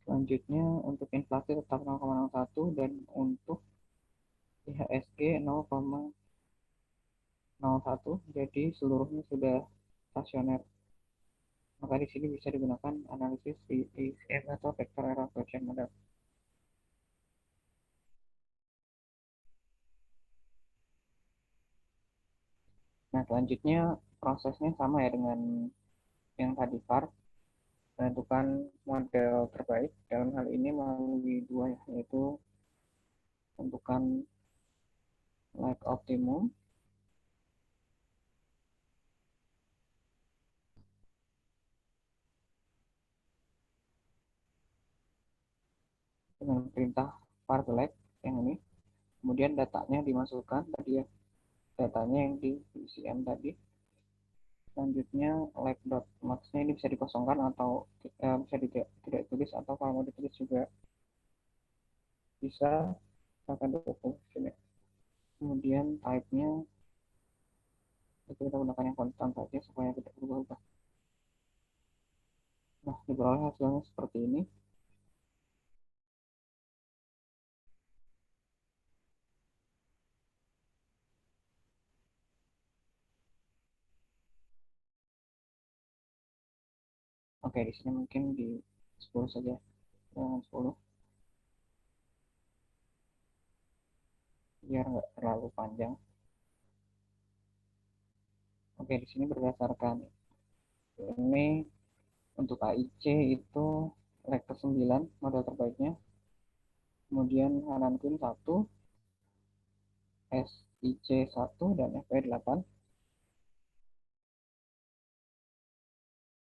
Selanjutnya untuk inflasi tetap 0,01 dan untuk IHSG 0,01. Jadi seluruhnya sudah stasioner. Maka di sini bisa digunakan analisis VACM atau Vector Error Correction Model. Nah, selanjutnya prosesnya sama ya dengan yang tadi VAR, menentukan model terbaik. Dalam hal ini melalui dua, yaitu tentukan like optimum dengan perintah var select yang ini. Kemudian datanya dimasukkan tadi ya, datanya yang di VCM tadi. Selanjutnya like.max-nya ini bisa dikosongkan atau bisa tidak tulis, atau kalau mau ditulis juga bisa, akan ditutup sini. Kemudian type-nya itu kita gunakan yang konstan saja supaya tidak berubah-ubah. Nah, diperoleh hasilnya seperti ini. Oke, di sini mungkin di 10 saja, jangan 10, biar nggak terlalu panjang. Oke, di sini berdasarkan ini untuk AIC itu leg ke-9 model terbaiknya. Kemudian Hanan Queen 1, SIC 1, dan FE 8.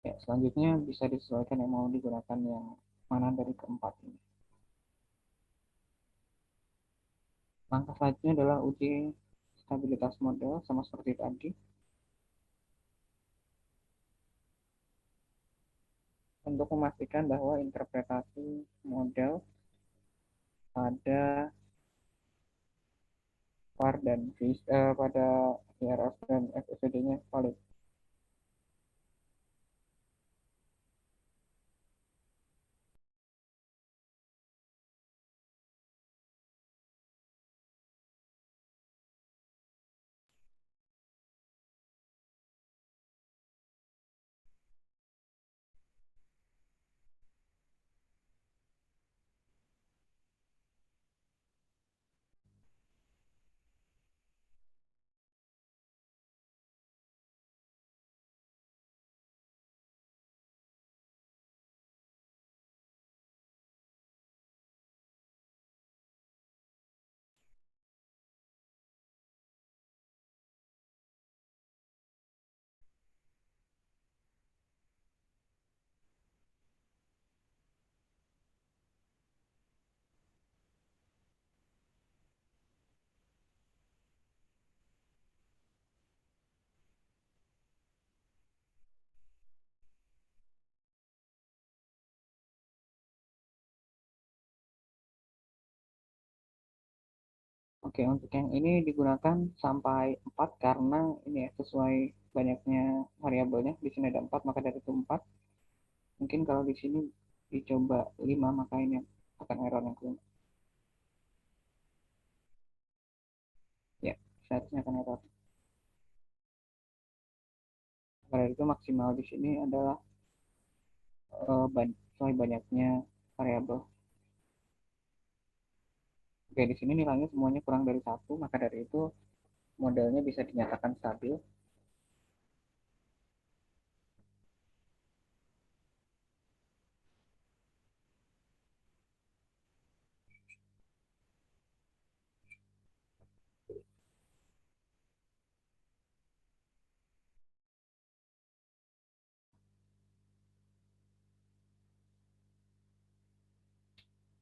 Ya, selanjutnya bisa disesuaikan yang mau digunakan yang mana dari keempat ini. Langkah selanjutnya adalah uji stabilitas model sama seperti tadi. Untuk memastikan bahwa interpretasi model pada VAR dan pada IRS dan FSD-nya valid. Oke, untuk yang ini digunakan sampai 4 karena ini ya, sesuai banyaknya variabelnya. Di sini ada 4, maka dari itu 4. Mungkin kalau di sini dicoba 5, maka ini akan error yang kelima. Ya, seharusnya akan error. Maka dari itu maksimal di sini adalah sesuai banyaknya variabel. Oke, di sini nilainya semuanya kurang dari 1, maka dari itu modelnya bisa dinyatakan stabil.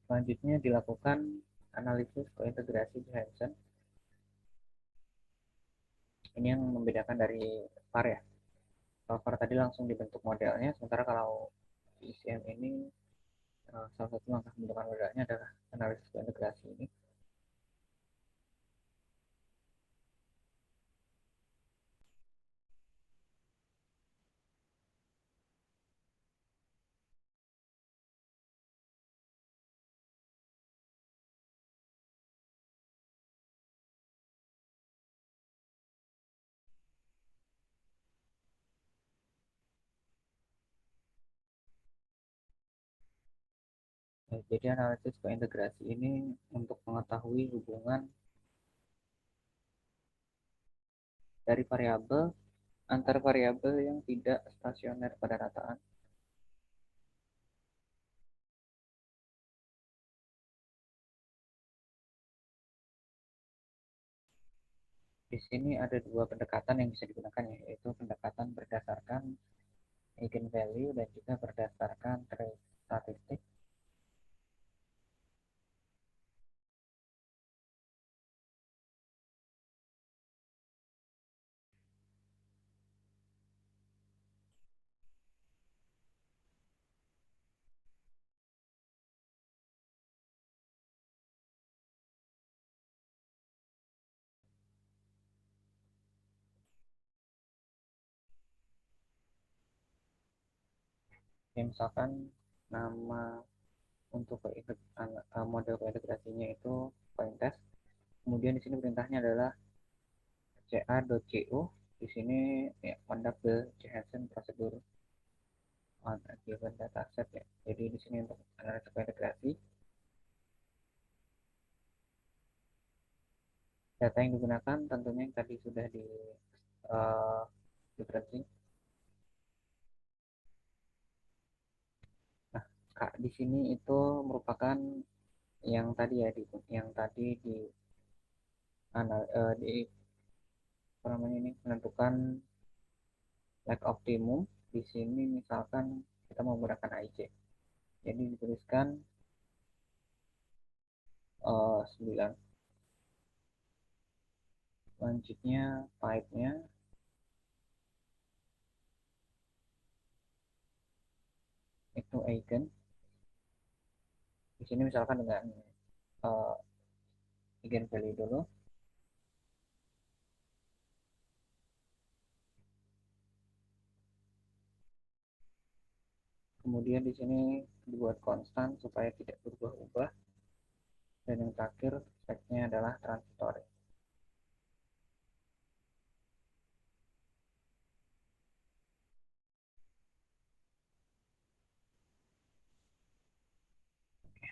Selanjutnya dilakukan analisis kointegrasi Johansson. Ini yang membedakan dari VAR ya. Kalau VAR tadi langsung dibentuk modelnya, sementara kalau VCM ini salah satu langkah pembentukan modelnya adalah analisis kointegrasi ini. Jadi analisis kointegrasi ini untuk mengetahui hubungan dari variabel antar variabel yang tidak stasioner pada rataan. Di sini ada dua pendekatan yang bisa digunakan, yaitu pendekatan berdasarkan eigenvalue dan juga berdasarkan trace statistik. Ya, misalkan nama untuk model kointegrasinya itu cointest. Kemudian di sini perintahnya adalah ca.co. Di sini ya, conduct the Johansson procedure on a given dataset ya. Jadi di sini untuk analisis kointegrasi, data yang digunakan tentunya yang tadi sudah di uh, differencing. Nah, Kak, di sini itu merupakan yang tadi ya yang tadi di apa namanya ini menentukan like optimum. Di sini misalkan kita mau menggunakan IC. Jadi dituliskan 9. Selanjutnya pipe-nya itu eigen. Di sini misalkan dengan uh, eigen value dulu. Kemudian di sini dibuat konstan supaya tidak berubah-ubah. Dan yang terakhir speknya adalah transitory.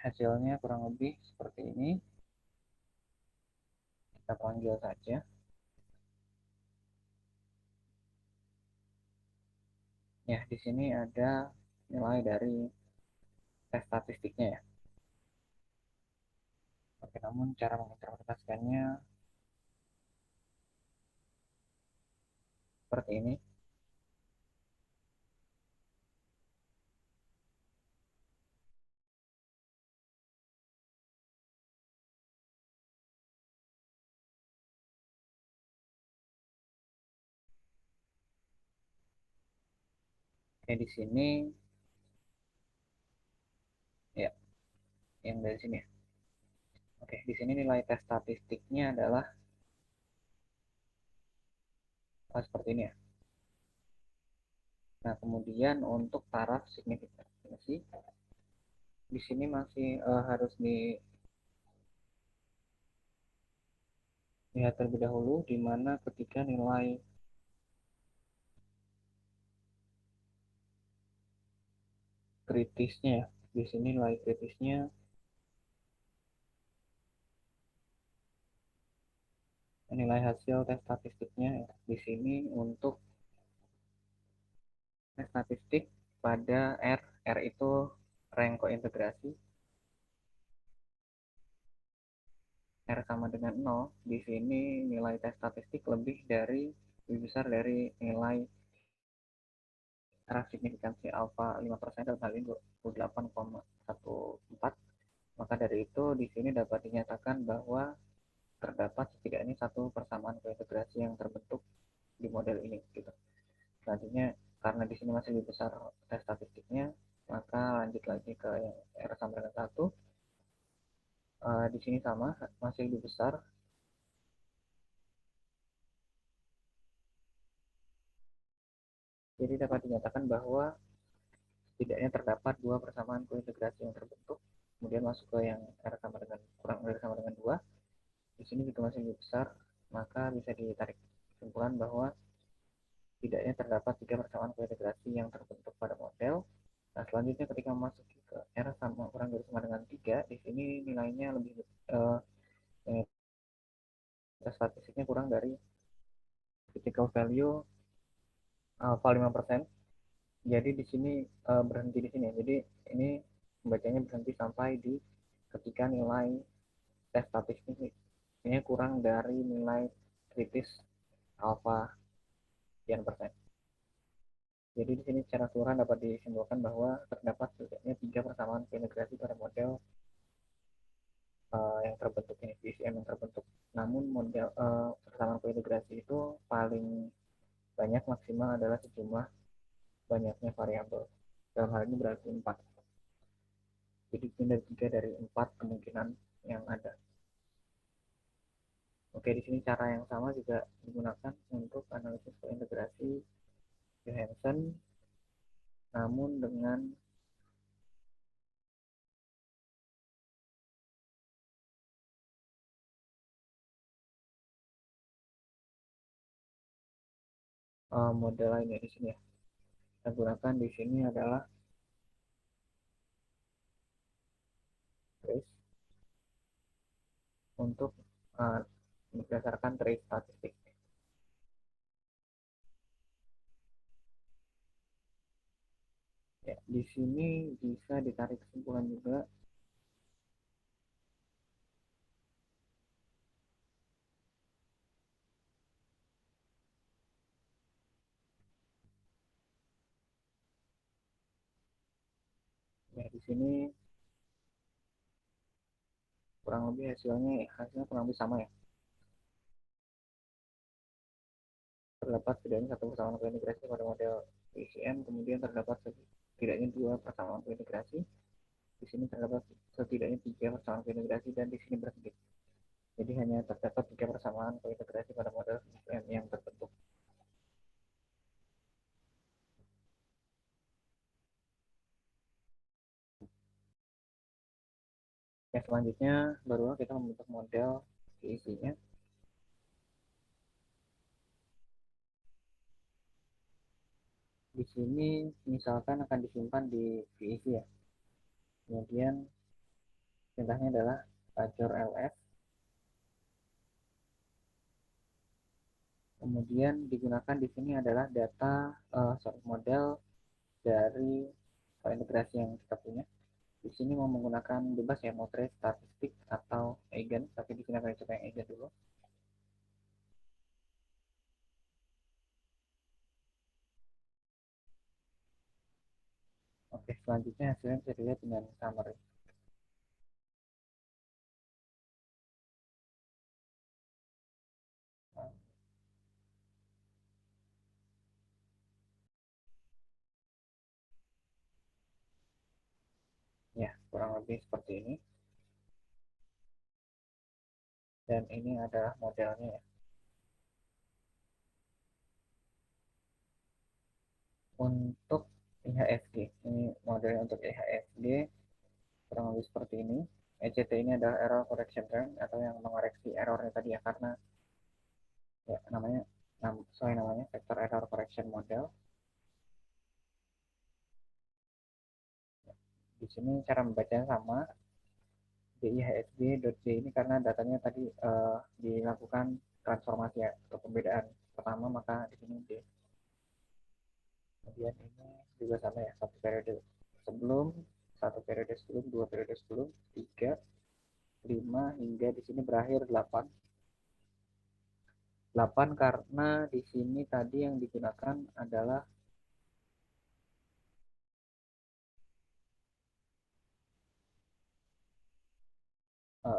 Hasilnya kurang lebih seperti ini. Kita panggil saja. Ya, di sini ada nilai dari tes statistiknya ya. Oke, namun cara menginterpretasikannya seperti ini. Oke, di sini ya, yang dari sini ya. Oke, di sini nilai tes statistiknya adalah seperti ini ya. Nah, kemudian untuk taraf signifikansi di sini masih harus dilihat terlebih dahulu, di mana ketika nilai kritisnya ya, di sini nilai kritisnya nilai hasil tes statistiknya ya, di sini untuk tes statistik pada R itu rank kointegrasi, R sama dengan 0, di sini nilai tes statistik lebih besar dari nilai taraf signifikansi alfa 5% dalam hal ini 28,14. Maka dari itu di sini dapat dinyatakan bahwa terdapat setidaknya satu persamaan kointegrasi yang terbentuk di model ini gitu. Selanjutnya karena di sini masih lebih besar tes statistiknya, maka lanjut lagi ke yang R sama dengan 1. Di sini sama, masih lebih besar. Jadi dapat dinyatakan bahwa setidaknya terdapat dua persamaan kointegrasi yang terbentuk. Kemudian masuk ke yang R sama dengan kurang dari sama dengan 2. Di sini juga masih lebih besar, maka bisa ditarik kesimpulan bahwa setidaknya terdapat tiga persamaan kointegrasi yang terbentuk pada model. Nah, selanjutnya ketika masuk ke R sama kurang dari sama dengan 3, di sini nilainya lebih statistiknya kurang dari critical value alpha 5%. Jadi di sini berhenti di sini ya. Jadi ini membacanya berhenti sampai di ketika nilai tes statistiknya kurang dari nilai kritis alpha sekian persen. Jadi di sini secara keseluruhan dapat disimpulkan bahwa terdapat setidaknya tiga persamaan integrasi pada model yang terbentuk ini, VCM yang terbentuk. Namun model persamaan integrasi itu paling banyak maksimal adalah sejumlah banyaknya variabel. Dalam hal ini berarti 4. Jadi ini dari 3 dari 4 kemungkinan yang ada. Oke, di sini cara yang sama juga digunakan untuk analisis integrasi Johansson, namun dengan model lainnya di sini ya. Kita gunakan di sini adalah trace untuk berdasarkan trace statistik. Ya, di sini bisa ditarik kesimpulan juga ya, di sini kurang lebih hasilnya kurang lebih sama ya. Terdapat setidaknya satu persamaan kointegrasi pada model PCM, kemudian terdapat setidaknya dua persamaan kointegrasi. Di sini terdapat setidaknya tiga persamaan kointegrasi dan di sini berhenti. Jadi hanya terdapat tiga persamaan kointegrasi pada model PCM yang terbentuk. Ya, selanjutnya baru kita membentuk model VEC-nya. Di sini misalkan akan disimpan di VEC ya. Kemudian perintahnya adalah pacor ls. Kemudian digunakan di sini adalah data source model dari integrasi yang kita punya. Di sini mau menggunakan bebas ya, mau trace statistik atau eigen, tapi di sini akan coba yang eigen dulu. Oke, selanjutnya hasilnya bisa dilihat dengan summary. Ya, kurang lebih seperti ini. Dan ini adalah modelnya ya. Untuk IHSG, ini modelnya untuk IHSG kurang lebih seperti ini. ECT ini adalah error correction trend atau yang mengoreksi errornya tadi ya, karena ya namanya sesuai namanya vector error correction model. Di sini cara membacanya sama, DIHSG.D ini karena datanya tadi dilakukan transformasi ya, untuk pembedaan pertama maka di sini D. Kemudian ini juga sama ya, satu periode sebelum, satu periode sebelum, dua periode sebelum, tiga, lima, hingga di sini berakhir 8. 8 karena di sini tadi yang digunakan adalah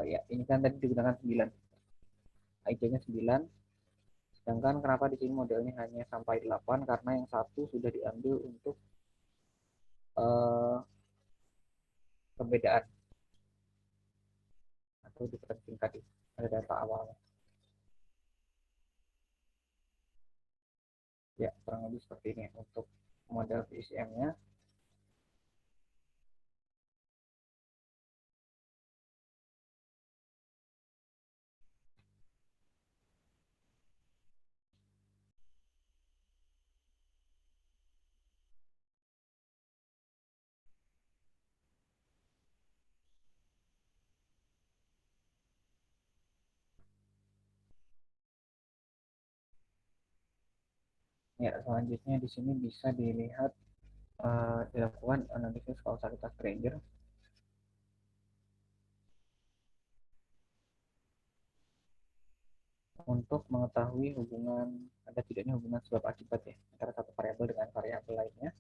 ya ini kan tadi digunakan 9, IC-nya 9. Sedangkan kenapa di sini modelnya hanya sampai 8 karena yang satu sudah diambil untuk uh, pembedaan atau diferencing tadi, ada data awalnya. Ya, kurang lebih seperti ini untuk model VCM-nya. Ya, selanjutnya di sini bisa dilihat dilakukan analisis kausalitas trigger untuk mengetahui hubungan, ada tidaknya hubungan sebab akibat ya antara satu variabel dengan variabel lainnya.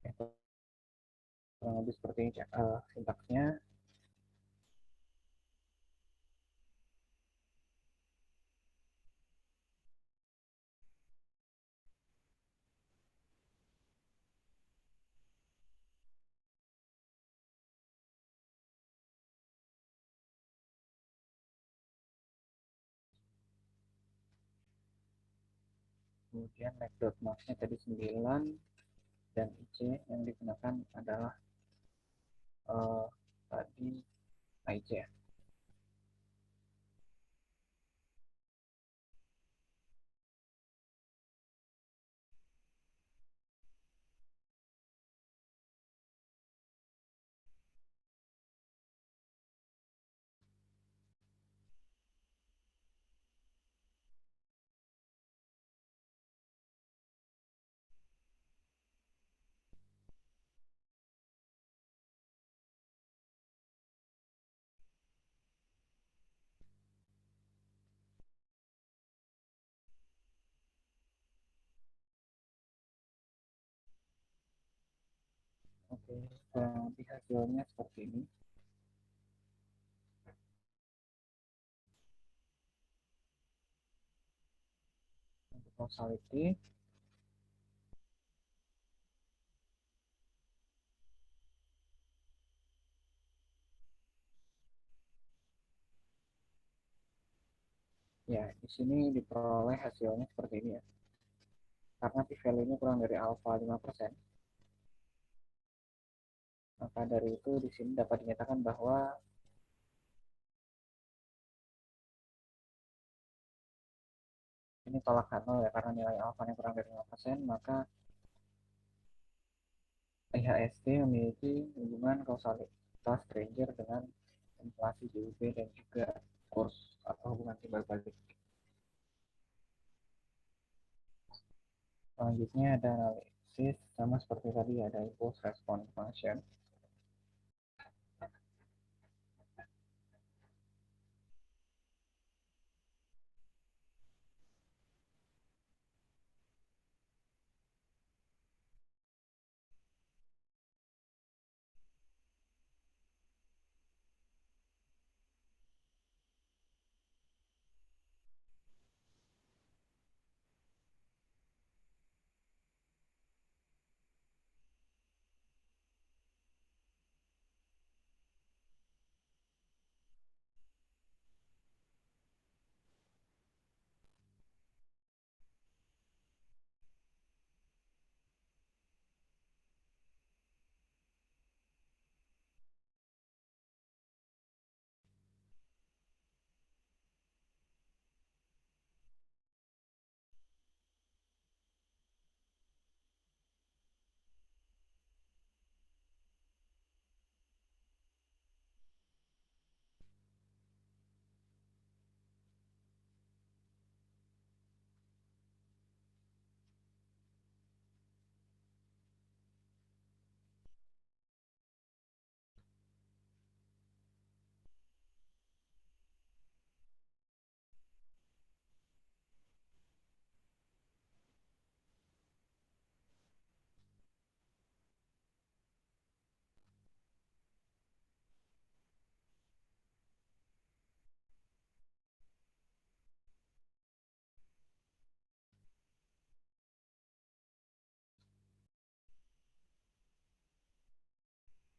Itu kurang lebih seperti ini sintaksnya. Kemudian make dot max-nya tadi 9 dan IC yang digunakan adalah tadi IC ya. Oke, kurang lebih hasilnya seperti ini. Untuk causality, ya di sini diperoleh hasilnya seperti ini ya. Karena p-value-nya kurang dari alpha 5%, maka dari itu di sini dapat dinyatakan bahwa ini tolak nol ya, karena nilai alfa-nya kurang dari 5%, maka IHSG memiliki hubungan kausalitas Granger dengan inflasi JUP dan juga kurs atau hubungan timbal balik. Selanjutnya ada analisis, sama seperti tadi ada impulse response function.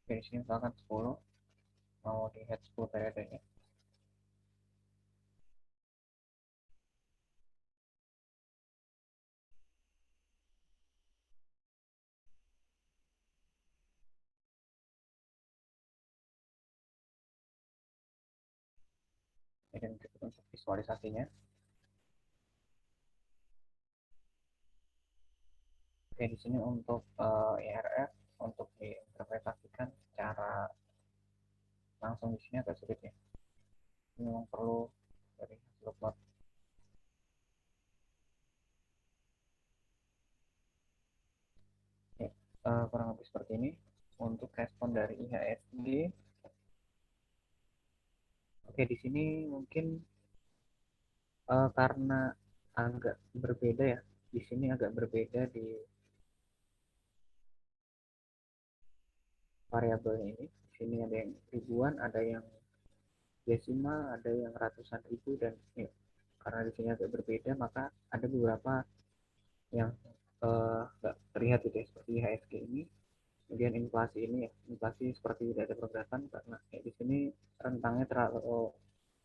Di sini misalkan 10, mau dilihat 10 periodenya. Dan untuk visualisasinya. Oke, di sini untuk IRF untuk diinterpretasikan secara langsung di sini agak sulit ya. Ini memang perlu dari hasil plot. Ya, kurang lebih seperti ini untuk respon dari IHSG. Oke, di sini mungkin karena agak berbeda ya. Di sini agak berbeda di variabelnya ini. Di sini ada yang ribuan, ada yang desimal, ada yang ratusan ribu, dan ya, karena di sini agak berbeda, maka ada beberapa yang nggak terlihat gitu ya, seperti IHSG ini. Kemudian inflasi ini ya, inflasi seperti tidak ada pergerakan karena ya, di sini rentangnya terlalu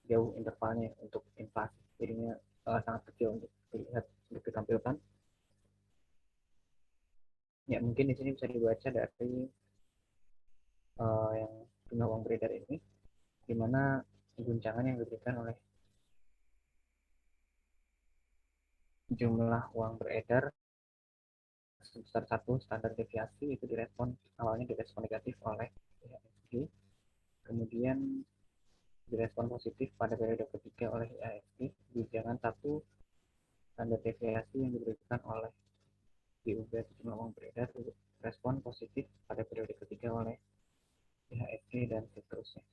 jauh intervalnya untuk inflasi, jadinya sangat kecil untuk dilihat, untuk ditampilkan. Ya mungkin di sini bisa dibaca dari yang jumlah uang beredar ini, di mana guncangan yang diberikan oleh jumlah uang beredar sebesar satu standar deviasi itu direspon, awalnya direspon negatif oleh IHSG, kemudian direspon positif pada periode ketiga oleh IHSG, guncangan satu standar deviasi yang diberikan oleh DUB atau jumlah uang beredar respon positif pada periode ketiga oleh IHSG dan seterusnya.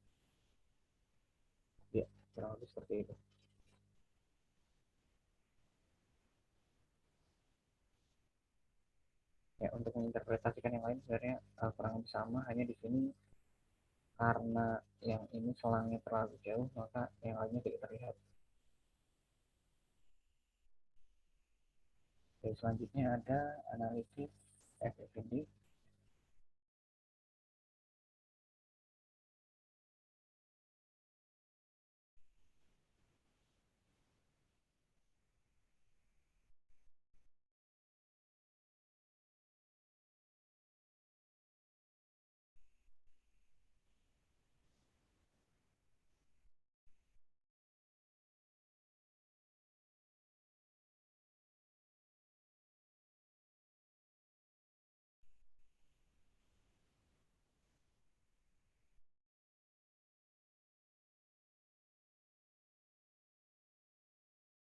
Ya, kurang lebih seperti itu. Ya, untuk menginterpretasikan yang lain sebenarnya kurang lebih sama, hanya di sini karena yang ini selangnya terlalu jauh, maka yang lainnya tidak terlihat. Oke, selanjutnya ada analisis FFPD.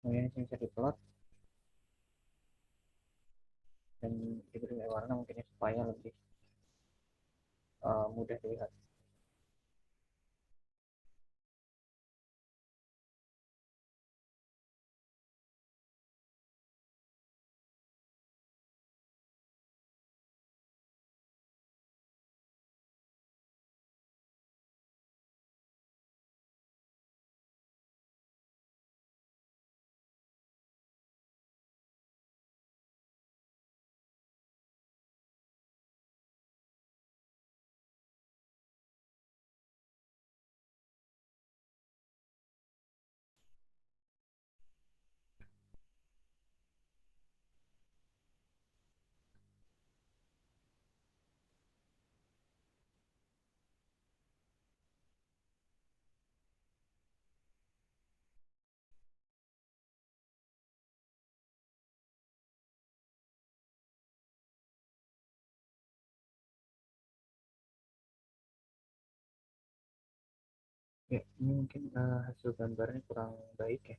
Kemudian ini bisa diplot dan diberi warna mungkin supaya lebih mudah dilihat. Ya, ini mungkin hasil gambarnya kurang baik ya.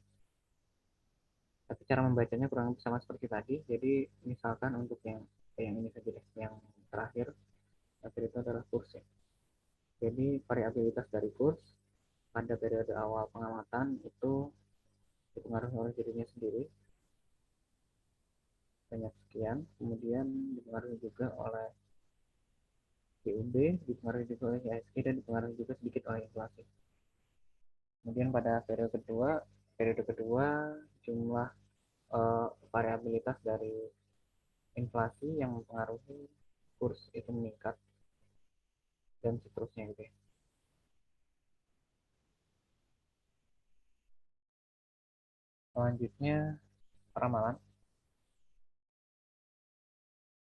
Tapi cara membacanya kurang lebih sama seperti tadi. Jadi misalkan untuk yang ini saja deh, yang terakhir, itu adalah kurs ya. Jadi variabilitas dari kurs pada periode awal pengamatan itu dipengaruhi oleh dirinya sendiri banyak sekian, kemudian dipengaruhi juga oleh DUB, dipengaruhi juga oleh IHSG, dan dipengaruhi juga sedikit oleh inflasi. Kemudian pada periode kedua jumlah variabilitas dari inflasi yang mempengaruhi kurs itu meningkat, dan dan seterusnya gitu ya. Selanjutnya peramalan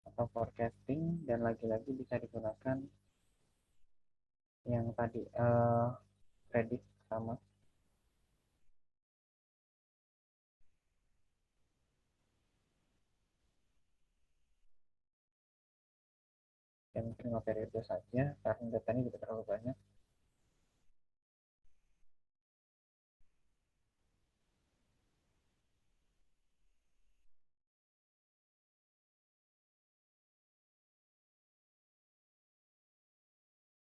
atau forecasting, dan lagi-lagi bisa digunakan yang tadi predik sama, yang mungkin 5 periode saja karena datanya juga terlalu banyak.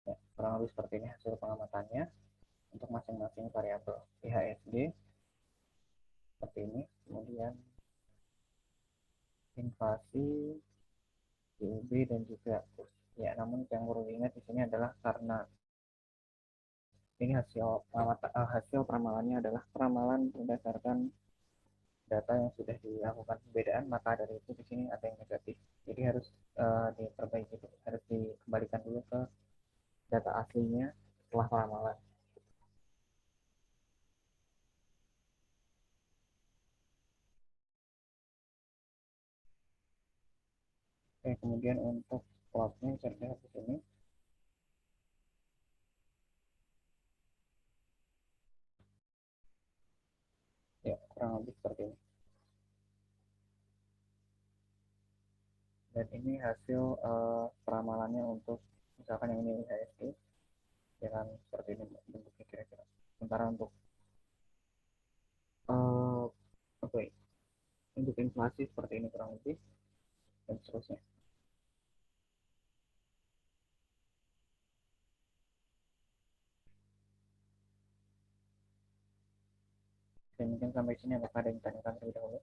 Ya, kurang lebih seperti ini hasil pengamatannya untuk masing-masing variabel IHSG seperti ini. Kemudian inflasi, UB, dan juga kurs. Ya, namun yang perlu diingat di sini adalah karena ini hasil peramalannya adalah peramalan berdasarkan data yang sudah dilakukan pembedaan, maka dari itu di sini ada yang negatif. Jadi harus diperbaiki, harus dikembalikan dulu ke data aslinya setelah peramalan. Oke, kemudian untuk plotnya bisa dilihat di sini. Ya, kurang lebih seperti ini. Dan ini hasil peramalannya untuk misalkan yang ini IHSG dengan seperti ini bentuknya kira-kira. Sementara untuk uh, oke, untuk inflasi seperti ini kurang lebih, dan seterusnya. Dan mungkin sampai sini apakah ada yang ditanyakan terlebih dahulu?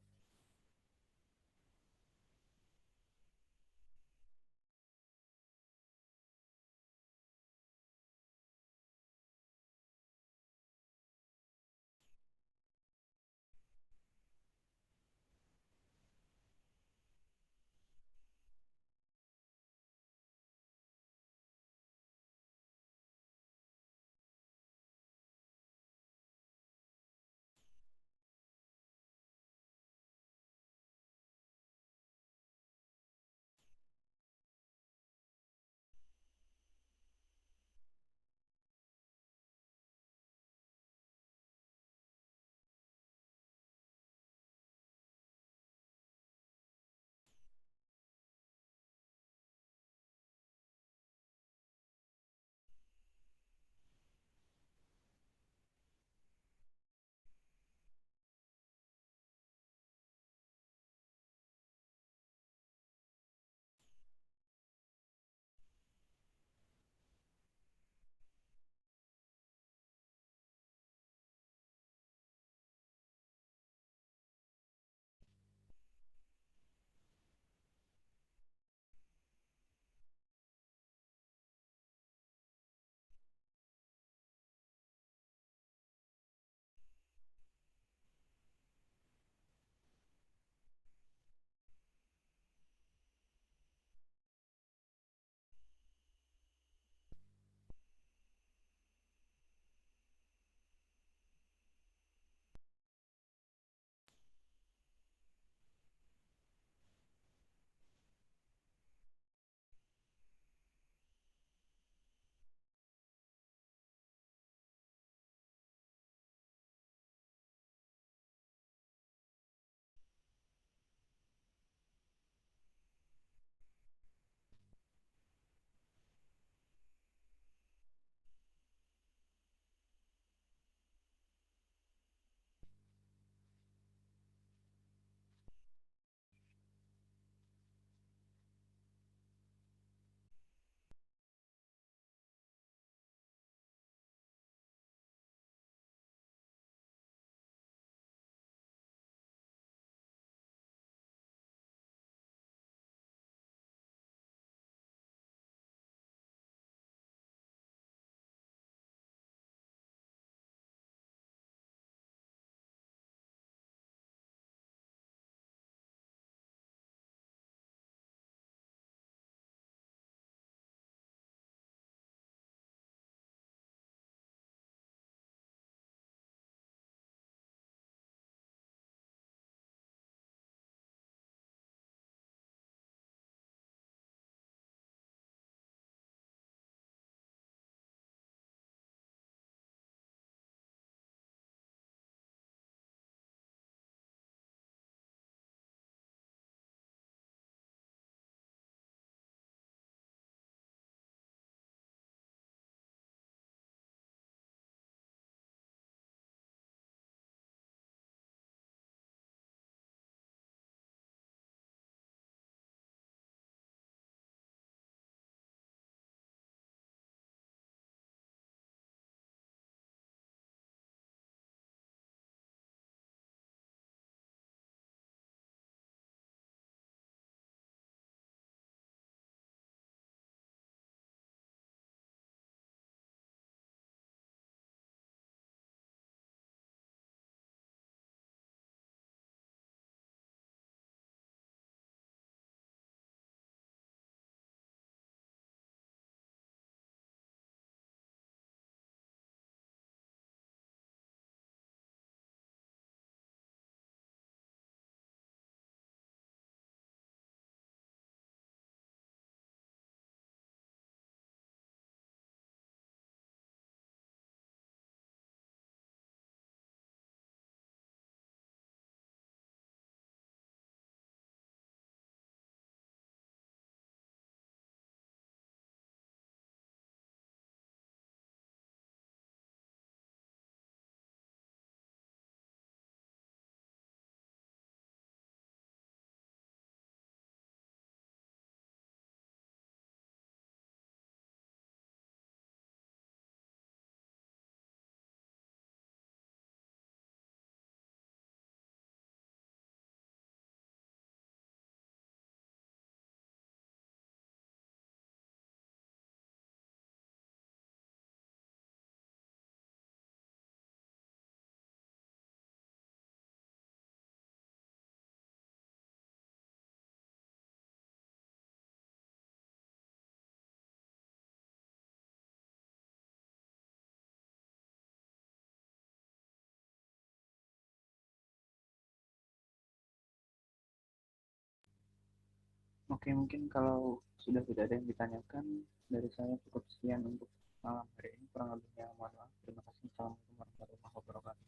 Oke, mungkin kalau sudah tidak ada yang ditanyakan, dari saya cukup sekian untuk malam hari ini. Kurang lebihnya mohon maaf. Terima kasih. Assalamualaikum warahmatullahi wabarakatuh.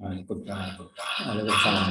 Waalaikumsalam. Waalaikumsalam.